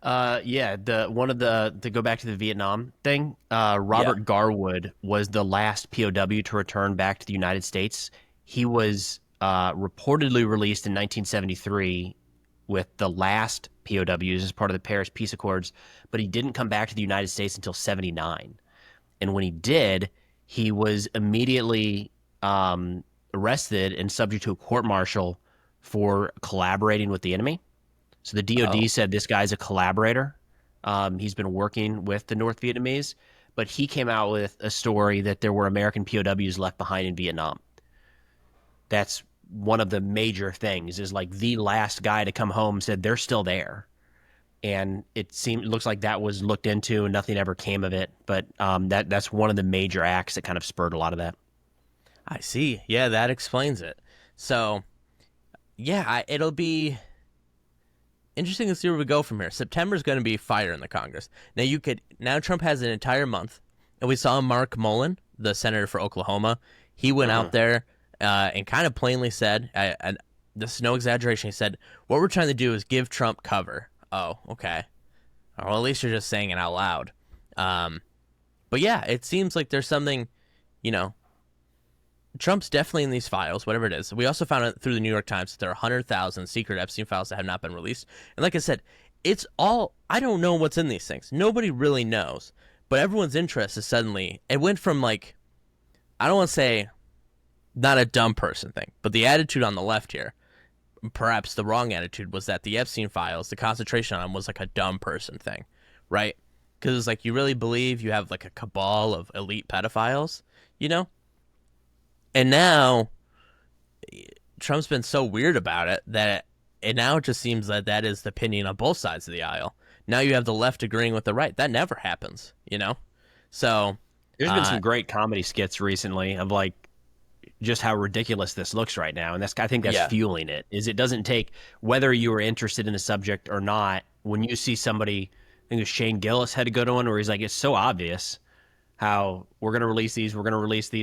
Yeah, to go back to the Vietnam thing, Robert Garwood was the last POW to return back to the United States. He was reportedly released in 1973 with the last POWs as part of the Paris Peace Accords, but he didn't come back to the United States until 79. And when he did, he was immediately arrested and subject to a court-martial for collaborating with the enemy. So the DOD said this guy's a collaborator. He's been working with the North Vietnamese, but he came out with a story that there were American POWs left behind in Vietnam. That's one of the major things, is like the last guy to come home said they're still there. And it looks like that was looked into and nothing ever came of it. But that's one of the major acts that kind of spurred a lot of that. I see. Yeah, that explains it. So, yeah, it'll be interesting to see where we go from here. September is going to be fire in the Congress. Now Trump has an entire month, and we saw Mark Mullen, the senator for Oklahoma. He went out there and kind of plainly said, and this is no exaggeration, he said, what we're trying to do is give Trump cover. Oh, okay. Well, at least you're just saying it out loud. But yeah, it seems like there's something, Trump's definitely in these files, whatever it is. We also found out through the New York Times that there are 100,000 secret Epstein files that have not been released. And like I said, I don't know what's in these things. Nobody really knows. But everyone's interest is suddenly, it went from I don't want to say not a dumb person thing, but the attitude on the left here, perhaps the wrong attitude, was that the Epstein files, the concentration on them was like a dumb person thing, right? Because it's you really believe you have a cabal of elite pedophiles, And now Trump's been so weird about it that it now just seems that is the opinion on both sides of the aisle. Now you have the left agreeing with the right. That never happens, So there's been some great comedy skits recently of just how ridiculous this looks right now, and I think that's fueling it. It doesn't take whether you are interested in the subject or not. When you see somebody, I think it was Shane Gillis had a good one where he's like, it's so obvious how we're going to release these.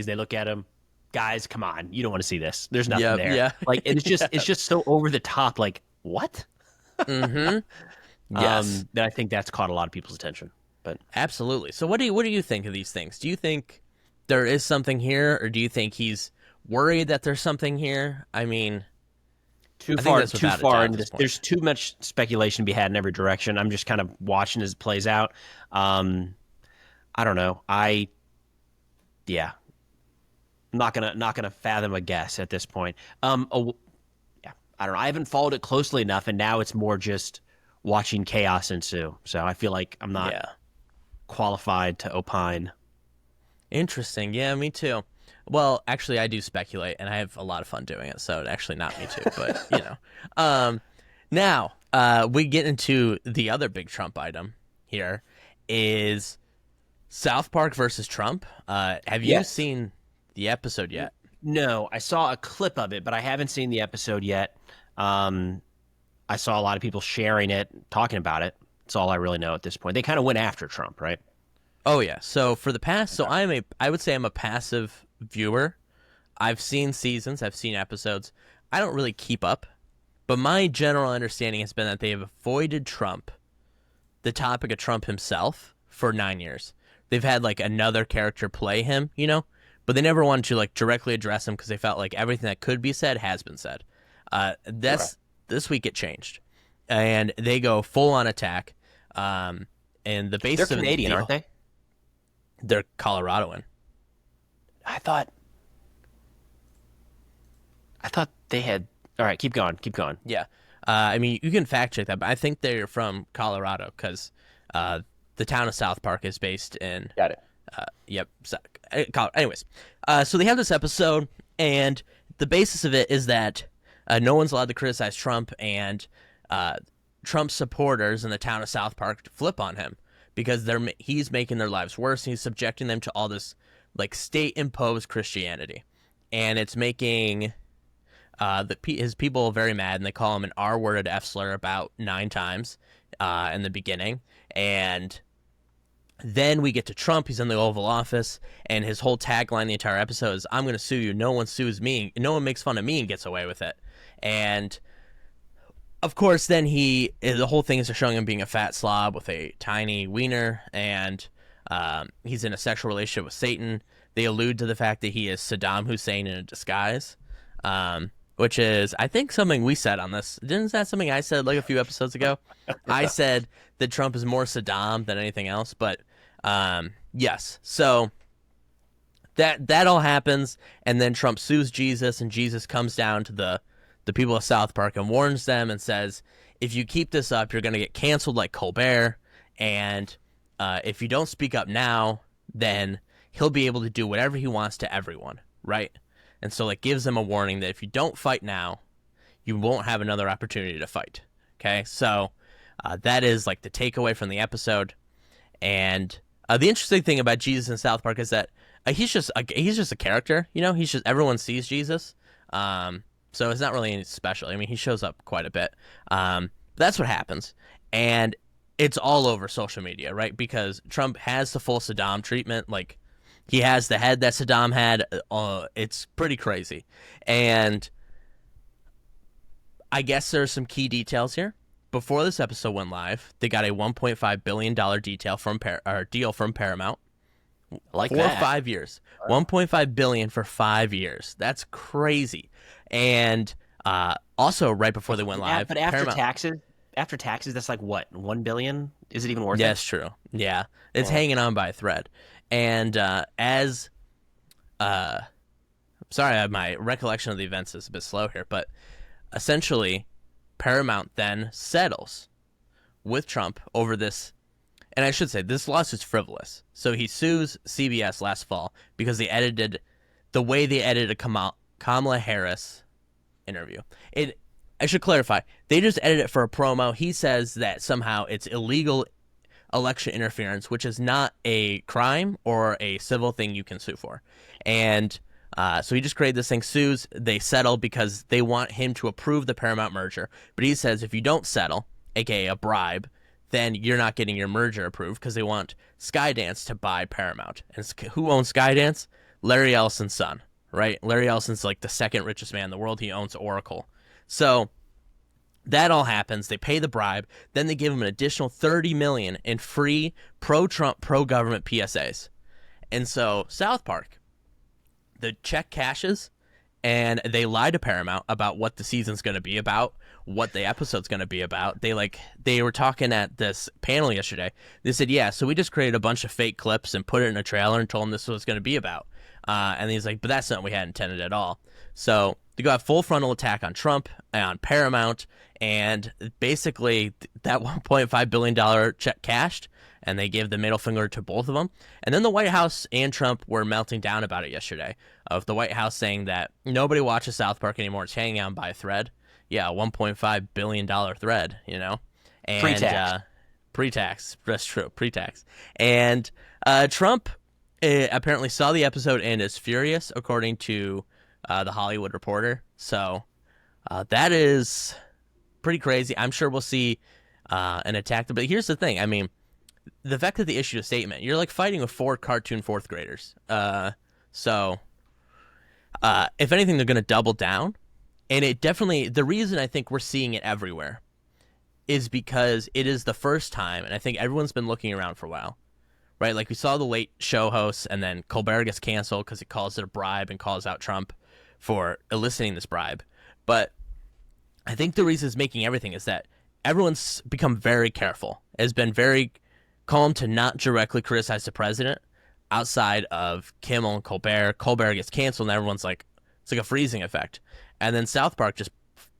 They look at him. Guys, come on! You don't want to see this. There's nothing there. Yeah. It's just so over the top. What? Mm-hmm. Yes. That I think that's caught a lot of people's attention. But absolutely. So what do you think of these things? Do you think there is something here, or do you think he's worried that there's something here? I mean, too far into this. There's too much speculation to be had in every direction. I'm just kind of watching as it plays out. I don't know. Not gonna fathom a guess at this point. I don't know. I haven't followed it closely enough, and now it's more just watching chaos ensue. So I feel like I'm not qualified to opine. Interesting. Yeah, me too. Well, actually, I do speculate, and I have a lot of fun doing it. So actually, not me too, but Now we get into the other big Trump item here is South Park versus Trump. Have you seen the episode yet? No, I saw a clip of it, but I haven't seen the episode yet. I saw a lot of people sharing it, talking about it. That's all I really know at this point. They kind of went after Trump, right? Oh yeah. So for the past, I would say I'm a passive viewer. I've seen seasons, I've seen episodes. I don't really keep up, but my general understanding has been that they have avoided Trump, the topic of Trump himself, for 9 years. They've had another character play him, but they never wanted to directly address him because they felt like everything that could be said has been said. This week it changed, and they go full on attack. And the basis they're Canadian, aren't they? They're Coloradoan. I thought they had. All right, keep going. Yeah, I mean you can fact check that, but I think they're from Colorado because the town of South Park is based in. Got it. Yep. Anyways, so they have this episode, and the basis of it is that no one's allowed to criticize Trump, and Trump supporters in the town of South Park flip on him because he's making their lives worse, and he's subjecting them to all this state-imposed Christianity, and it's making his people very mad, and they call him an R-worded F-slur about 9 times in the beginning, and then we get to Trump. He's in the Oval Office, and his whole tagline the entire episode is, I'm going to sue you. No one sues me. No one makes fun of me and gets away with it. And of course, then the whole thing is showing him being a fat slob with a tiny wiener, and he's in a sexual relationship with Satan. They allude to the fact that he is Saddam Hussein in a disguise, which is, I think, something we said on this. Isn't that something I said like a few episodes ago? I said that Trump is more Saddam than anything else, but yes. So that all happens, and then Trump sues Jesus, and Jesus comes down to the people of South Park and warns them and says, if you keep this up, you're going to get canceled like Colbert, and if you don't speak up now, then he'll be able to do whatever he wants to everyone, right? And so like gives them a warning that if you don't fight now, you won't have another opportunity to fight. Okay, so that is like the takeaway from the episode. And the interesting thing about Jesus in South Park is that he's just a character. You know, he's just, everyone sees Jesus. So it's not really any special. I mean, he shows up quite a bit. That's what happens. And it's all over social media, right? Because Trump has the full Saddam treatment. Like, he has the head that Saddam had. It's pretty crazy. And I guess there's some key details here. Before this episode went live, they got a $1.5 billion deal from Paramount. Like for that. 5 years. $1.5 billion for 5 years. That's crazy. And also right before they went live, but after taxes, that's like what, $1 billion? Is it even worth it? That's true. Yeah, it's hanging on by a thread. And sorry, my recollection of the events is a bit slow here, but essentially, Paramount then settles with Trump over this. And I should say, this lawsuit's frivolous. So he sues CBS last fall because they edited the way they edited a Kamala Harris interview. I should clarify, they just edited it for a promo. He says that somehow it's illegal election interference, which is not a crime or a civil thing you can sue for. And so he just created this thing, sues, they settle because they want him to approve the Paramount merger. But he says if you don't settle, aka a bribe, then you're not getting your merger approved because they want Skydance to buy Paramount. And who owns Skydance? Larry Ellison's son, right? Larry Ellison's like the second richest man in the world. He owns Oracle. So that all happens. They pay the bribe. Then they give him an additional $30 million in free pro-Trump, pro-government PSAs. And so South Park, the check cashes, and they lie to Paramount about what the season's going to be about, what the episode's going to be about. They were talking at this panel yesterday. They said, yeah, so we just created a bunch of fake clips and put it in a trailer and told them this was going to be about. And he's like, but that's not what we had intended at all. So they go have full frontal attack on Trump, on Paramount, and basically that $1.5 billion check cashed, and they gave the middle finger to both of them. And then the White House and Trump were melting down about it yesterday, of the White House saying that nobody watches South Park anymore. It's hanging on by a thread. Yeah, $1.5 billion thread, you know? And, pre-tax. Pre-tax. That's true, pre-tax. And Trump apparently saw the episode and is furious, according to the Hollywood Reporter. So that is pretty crazy. I'm sure we'll see an attack. But here's the thing. I mean, the fact that they issued a statement, you're like fighting with 4 cartoon fourth graders. So if anything, they're going to double down. And it definitely, the reason I think we're seeing it everywhere is because it is the first time, and I think everyone's been looking around for a while, right? Like we saw the Late Show hosts, and then Colbert gets canceled because he calls it a bribe and calls out Trump for eliciting this bribe. But I think the reason it's making everything is that everyone's become very careful, has been very calm to not directly criticize the president outside of Kimmel and Colbert. Colbert gets canceled, and everyone's like, it's like a freezing effect. And then South Park just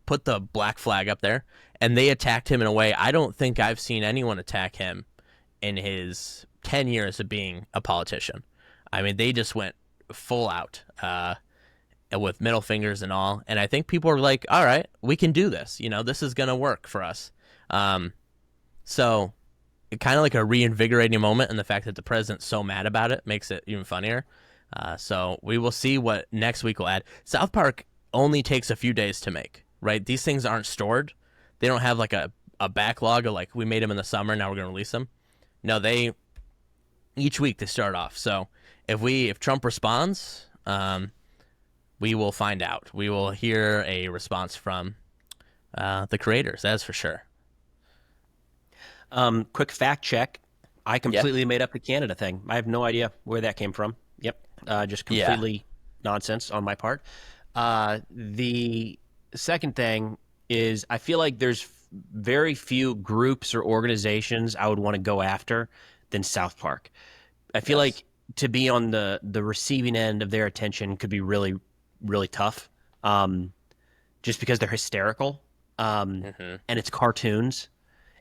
put the black flag up there, and they attacked him in a way I don't think I've seen anyone attack him in his 10 years of being a politician. I mean, they just went full out with middle fingers and all. And I think people are like, all right, we can do this. You know, this is going to work for us. So kind of like a reinvigorating moment, and the fact that the president's so mad about it makes it even funnier. So we will see what next week will add. South Park only takes a few days to make, right? These things aren't stored. They don't have like a backlog of like, we made them in the summer, now we're going to release them. No, each week they start off. So if Trump responds, we will find out. We will hear a response from the creators, that's for sure. Quick fact check. I completely made up the Canada thing. I have no idea where that came from. Yep. Just completely nonsense on my part. The second thing is I feel like there's very few groups or organizations I would want to go after than South Park. I feel like to be on the receiving end of their attention could be really, really tough. Just because they're hysterical. And it's cartoons.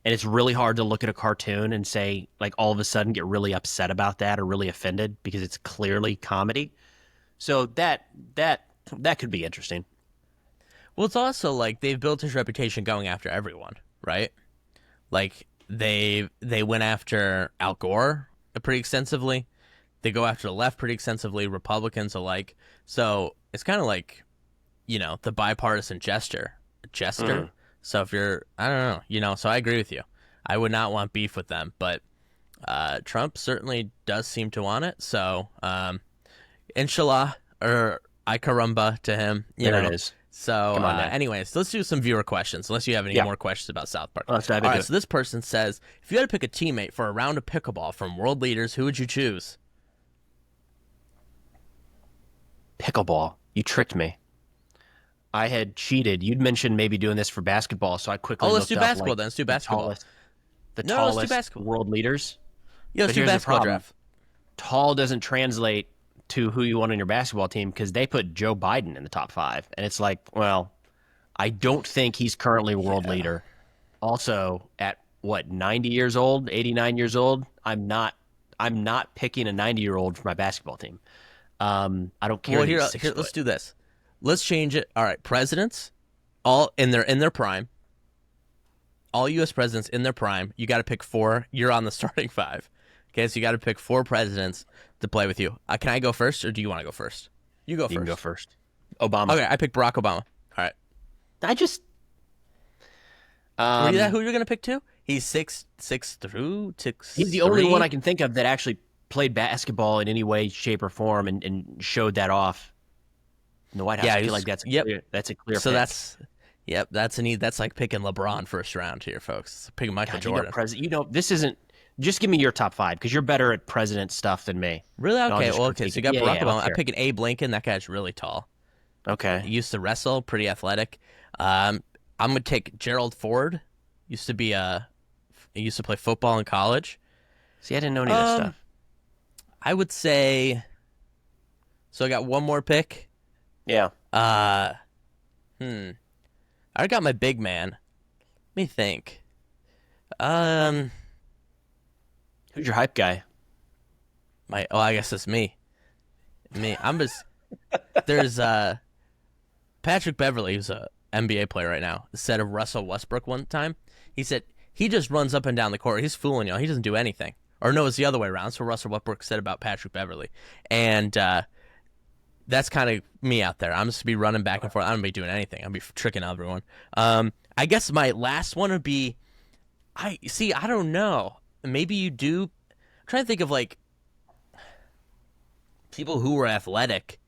And it's really hard to look at a cartoon and say, like, all of a sudden get really upset about that or really offended because it's clearly comedy. So that could be interesting. Well, it's also like they've built his reputation going after everyone, right? Like they went after Al Gore pretty extensively. They go after the left pretty extensively, Republicans alike. So it's kind of like, the bipartisan jester. So if you're, I don't know, so I agree with you. I would not want beef with them, but Trump certainly does seem to want it. So, inshallah, or I caramba to him. There it is. So, anyways, let's do some viewer questions, unless you have any more questions about South Park. All right, so this person says, if you had to pick a teammate for a round of pickleball from world leaders, who would you choose? Pickleball. You tricked me. I had cheated. You'd mentioned maybe doing this for basketball, so I quickly let's do basketball then. Let's do basketball. The tallest world leaders. Yeah, let's do basketball draft. Tall doesn't translate to who you want on your basketball team because they put Joe Biden in the top 5. And it's like, well, I don't think he's currently world leader. Also, at 90 years old, 89 years old, I'm not picking a 90-year-old for my basketball team. I don't care. Well, here, let's do this. Let's change it. All right, presidents, all in their prime. All U.S. presidents in their prime. You got to pick 4. You're on the starting 5. Okay, so you got to pick 4 presidents to play with you. Can I go first, or do you want to go first? You go first. You can go first. Obama. Okay, I picked Barack Obama. All right. I just. Who are you going to pick too? He's 6'6". He's the only one I can think of that actually played basketball in any way, shape, or form, and showed that off. In the White House, I feel like that's a clear. So pick. that's like picking LeBron first round here, folks. It's picking Michael Jordan. This isn't. Just give me your top 5 because you're better at president stuff than me. Really? Okay. Well, okay. So you got Barack Obama. I'm picking Abe Lincoln. That guy's really tall. Okay. He used to wrestle, pretty athletic. I'm gonna take Gerald Ford. He used to play football in college. See, I didn't know any of this stuff. I would say. So I got one more pick. Yeah. I got my big man. Let me think. Who's your hype guy? I guess it's me. I'm just. There's Patrick Beverly, who's a NBA player right now, said of Russell Westbrook one time. He said he just runs up and down the court. He's fooling y'all. He doesn't do anything. Or no, it's the other way around. So Russell Westbrook said about Patrick Beverly, and that's kind of me out there. I'm just be running back and forth. I don't be doing anything. I'll be tricking everyone. I guess my last one would be. I don't know. Maybe you do. I'm trying to think of like people who were athletic.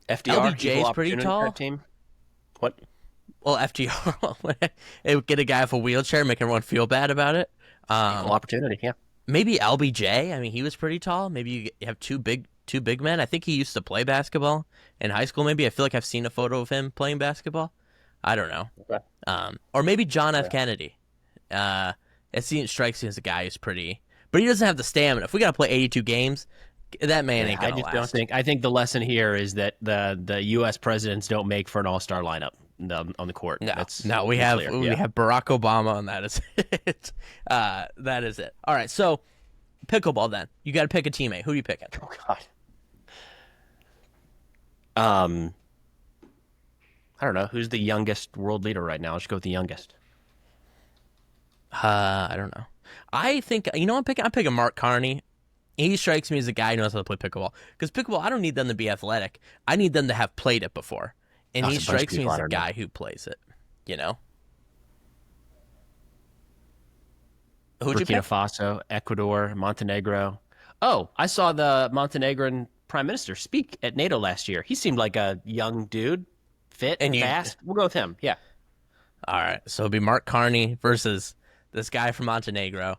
FDR, LBJ is pretty tall. Team. What? Well, FDR, it would get a guy off a wheelchair, make everyone feel bad about it. Equal opportunity, yeah. Maybe LBJ. I mean, he was pretty tall. Maybe you have two big men. I think he used to play basketball in high school. Maybe I feel like I've seen a photo of him playing basketball. I don't know. Okay. Or maybe John F. Kennedy. It strikes me as a guy who's pretty, but he doesn't have the stamina. If we got to play 82 games, that man ain't gonna last. I think the lesson here is that the U.S. presidents don't make for an all-star lineup on the court. No, we have Barack Obama, and that is it. That is it. All right, so pickleball. Then you got to pick a teammate. Who are you picking? Oh God. I don't know who's the youngest world leader right now. Let's go with the youngest. I don't know. I think I'm picking Mark Carney. He strikes me as a guy who knows how to play pickleball. Because pickleball, I don't need them to be athletic. I need them to have played it before. And he strikes me as a guy who plays it. Who'd you pick? Burkina Faso, Ecuador, Montenegro. Oh, I saw the Montenegrin prime minister speak at NATO last year. He seemed like a young dude, fit and fast. We'll go with him. Yeah. All right, so it'll be Mark Carney versus this guy from Montenegro.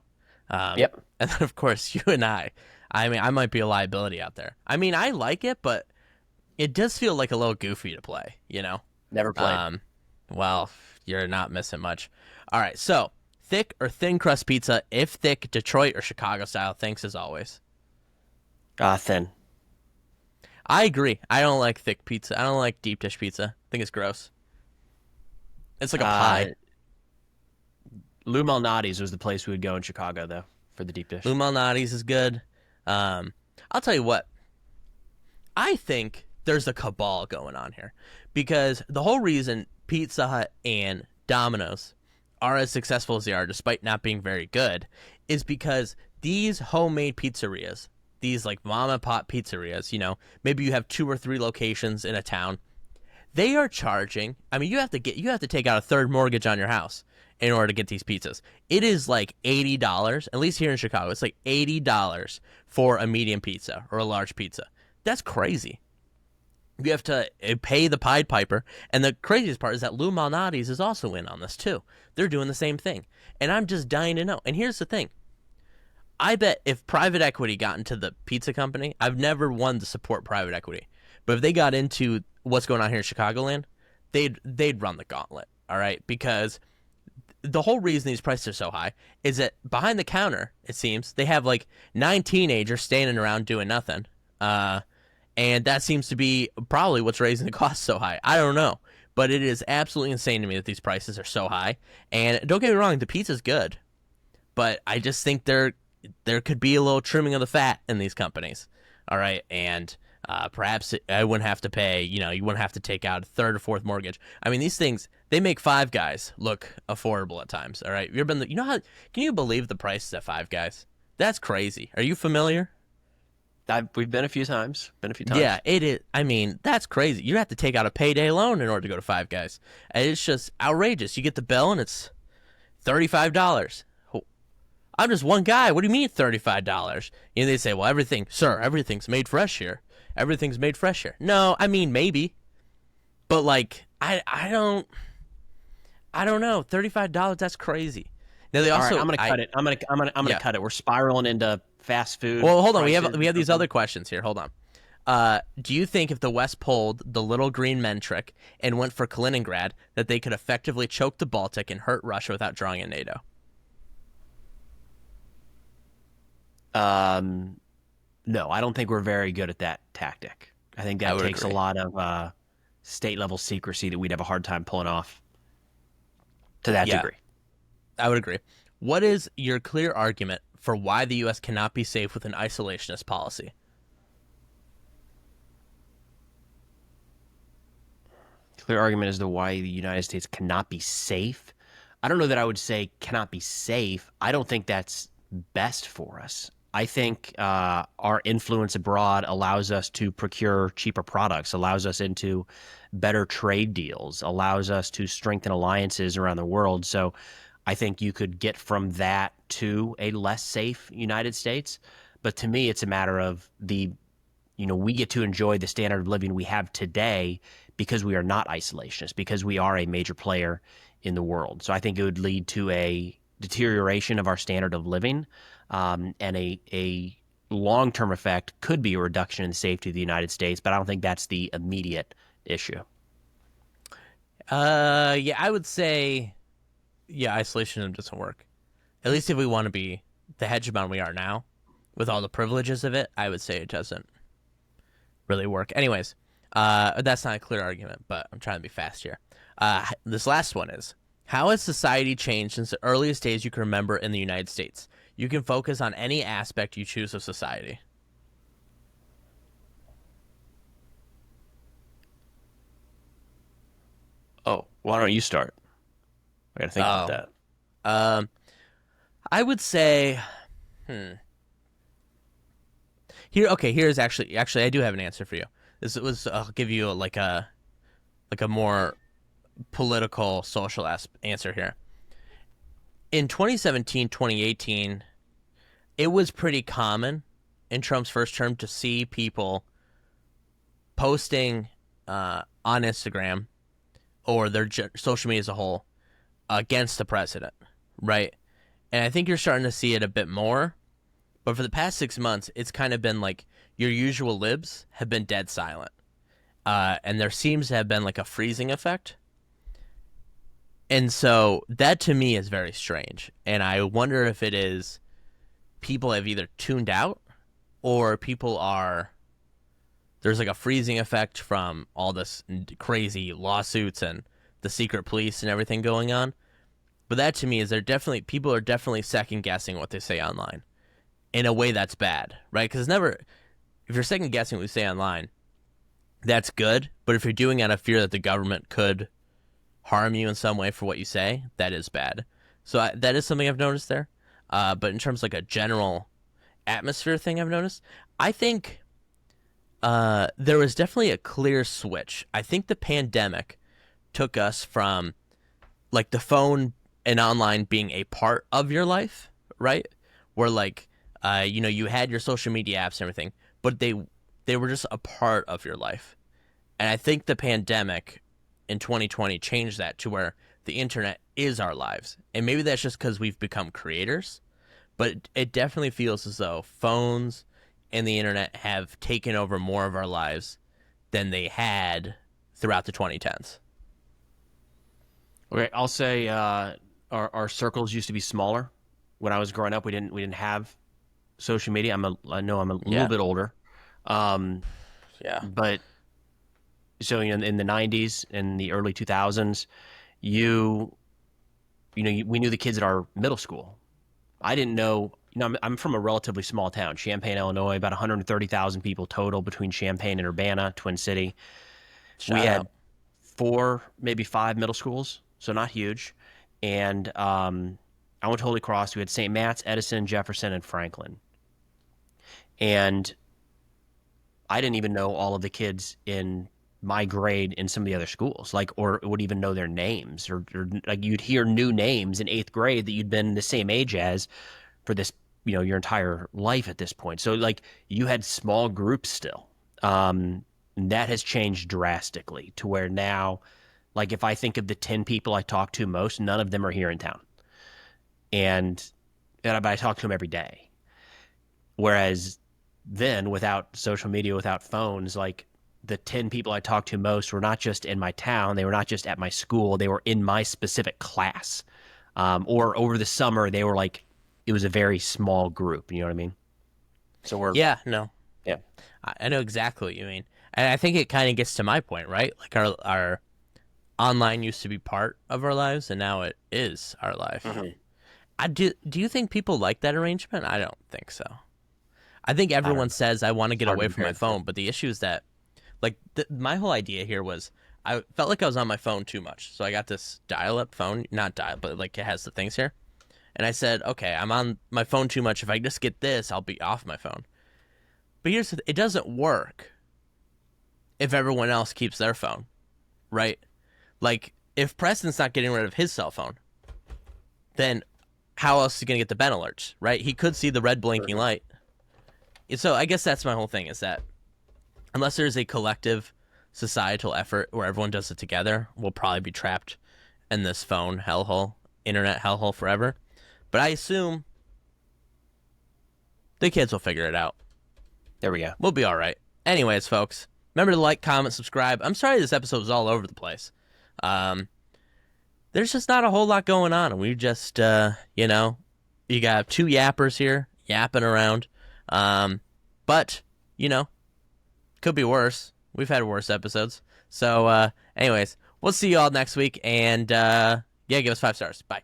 Yep. And then, of course, you and I. I mean, I might be a liability out there. I mean, I like it, but it does feel like a little goofy to play, you know? Never played. Well, you're not missing much. All right, so thick or thin crust pizza? If thick, Detroit or Chicago style? Thanks as always. Thin. I agree. I don't like thick pizza. I don't like deep dish pizza. I think it's gross. It's like a pie. Lou Malnati's was the place we would go in Chicago, though, for the deep dish. Lou Malnati's is good. I'll tell you what. I think there's a cabal going on here because the whole reason Pizza Hut and Domino's are as successful as they are, despite not being very good, is because these homemade pizzerias, these like mom and pop pizzerias, you know, maybe you have 2 or 3 locations in a town. They are charging. I mean, you have to take out a third mortgage on your house in order to get these pizzas. It is like $80, at least here in Chicago. It's like $80 for a medium pizza or a large pizza. That's crazy. You have to pay the Pied Piper. And the craziest part is that Lou Malnati's is also in on this too. They're doing the same thing. And I'm just dying to know. And here's the thing. I bet if private equity got into the pizza company, I've never wanted to support private equity. But if they got into what's going on here in Chicagoland, they'd run the gauntlet, all right? Because the whole reason these prices are so high is that behind the counter, it seems, they have like 9 teenagers standing around doing nothing. And that seems to be probably what's raising the cost so high. I don't know. But it is absolutely insane to me that these prices are so high. And don't get me wrong, the pizza's good. But I just think there could be a little trimming of the fat in these companies. All right. And perhaps I wouldn't have to pay, you wouldn't have to take out a third or fourth mortgage. I mean, these things, they make Five Guys look affordable at times. All right. Can you believe the prices at Five Guys? That's crazy. Are you familiar? We've been a few times. Yeah, it is. I mean, that's crazy. You have to take out a payday loan in order to go to Five Guys. And it's just outrageous. You get the bill and it's $35. I'm just one guy. What do you mean $35? They say, well, everything's made fresh here. Everything's made fresh here. No, I mean, maybe. But, like, I don't know. $35, that's crazy. Now, they also... All right, I'm going to cut it. I'm gonna cut it. We're spiraling into fast food. Well, hold on. We have these other questions here. Hold on. Do you think if the West pulled the little green men trick and went for Kaliningrad, that they could effectively choke the Baltic and hurt Russia without drawing in NATO? No, I don't think we're very good at that tactic. I think that takes a lot of state-level secrecy that we'd have a hard time pulling off to that degree. I would agree. What is your clear argument for why the U.S. cannot be safe with an isolationist policy? Clear argument as to why the United States cannot be safe? I don't know that I would say cannot be safe. I don't think that's best for us. I think our influence abroad allows us to procure cheaper products, allows us into better trade deals, allows us to strengthen alliances around the world. So I think you could get from that to a less safe United States. But to me, it's a matter of we get to enjoy the standard of living we have today because we are not isolationist, because we are a major player in the world. So I think it would lead to a deterioration of our standard of living, and a long-term effect could be a reduction in the safety of the United States, but I don't think that's the immediate issue. I would say, isolationism doesn't work. At least if we want to be the hegemon we are now, with all the privileges of it, I would say it doesn't really work. Anyways, that's not a clear argument, but I'm trying to be fast here. This last one is, how has society changed since the earliest days you can remember in the United States? You can focus on any aspect you choose of society. Oh, why don't you start? I gotta think about that. I would say, here's actually I do have an answer for you. I'll give you like a more political, social answer here. In 2017, 2018, it was pretty common in Trump's first term to see people posting on Instagram or their social media as a whole against the president, right? And I think you're starting to see it a bit more. But for the past 6 months, it's kind of been like your usual libs have been dead silent. And there seems to have been like a freezing effect. And so that to me is very strange. And I wonder if it is people have either tuned out or there's like a freezing effect from all this crazy lawsuits and the secret police and everything going on. But that to me is people are definitely second guessing what they say online in a way that's bad, right? Because if you're second guessing what you say online, that's good. But if you're doing it out of fear that the government could harm you in some way for what you say, that is bad. So that is something I've noticed there. But in terms of like a general atmosphere thing I've noticed, I think there was definitely a clear switch. I think the pandemic took us from like the phone and online being a part of your life, right? Where like, you had your social media apps and everything, but they were just a part of your life. And I think the pandemic in 2020 changed that to where the internet is our lives. And maybe that's just because we've become creators, but it definitely feels as though phones and the internet have taken over more of our lives than they had throughout the 2010s. Okay, I'll say our circles used to be smaller. When I was growing up, we didn't have social media. I know I'm a little bit older. But so in the 90s and the early 2000s, we knew the kids at our middle school. I didn't know. I'm from a relatively small town, Champaign, Illinois, about 130,000 people total between Champaign and Urbana, Twin City. We had 4, maybe 5 middle schools, so not huge. And I went to Holy Cross. We had St. Matt's, Edison, Jefferson, and Franklin. And I didn't even know all of the kids in my grade in some of the other schools, or would even know their names, or like you'd hear new names in 8th grade that you'd been the same age as for this, your entire life at this point. So like you had small groups still. And that has changed drastically to where now, like if I think of the 10 people I talk to most, none of them are here in town. But I talk to them every day. Whereas then without social media, without phones, like the 10 people I talked to most were not just in my town. They were not just at my school. They were in my specific class. Or over the summer, they were like, it was a very small group. You know what I mean? So Yeah. I know exactly what you mean. And I think it kind of gets to my point, right? Like our online used to be part of our lives, and now it is our life. Mm-hmm. Do you think people like that arrangement? I don't think so. I think everyone says, I want to get away from my phone, but the issue is that, like, my whole idea here was I felt like I was on my phone too much. So I got this dial-up phone, not dial, but like it has the things here. And I said, okay, I'm on my phone too much. If I just get this, I'll be off my phone. But it doesn't work if everyone else keeps their phone, right? Like, if Preston's not getting rid of his cell phone, then how else is he going to get the Ben alerts, right? He could see the red blinking light. So I guess that's my whole thing, is that unless there's a collective societal effort where everyone does it together, we'll probably be trapped in this phone hellhole, internet hellhole forever. But I assume the kids will figure it out. There we go. We'll be all right. Anyways, folks, remember to like, comment, subscribe. I'm sorry this episode was all over the place. There's just not a whole lot going on. And we just, you got 2 yappers here yapping around. But, could be worse. We've had worse episodes. So, anyways, we'll see you all next week. And, give us 5 stars. Bye.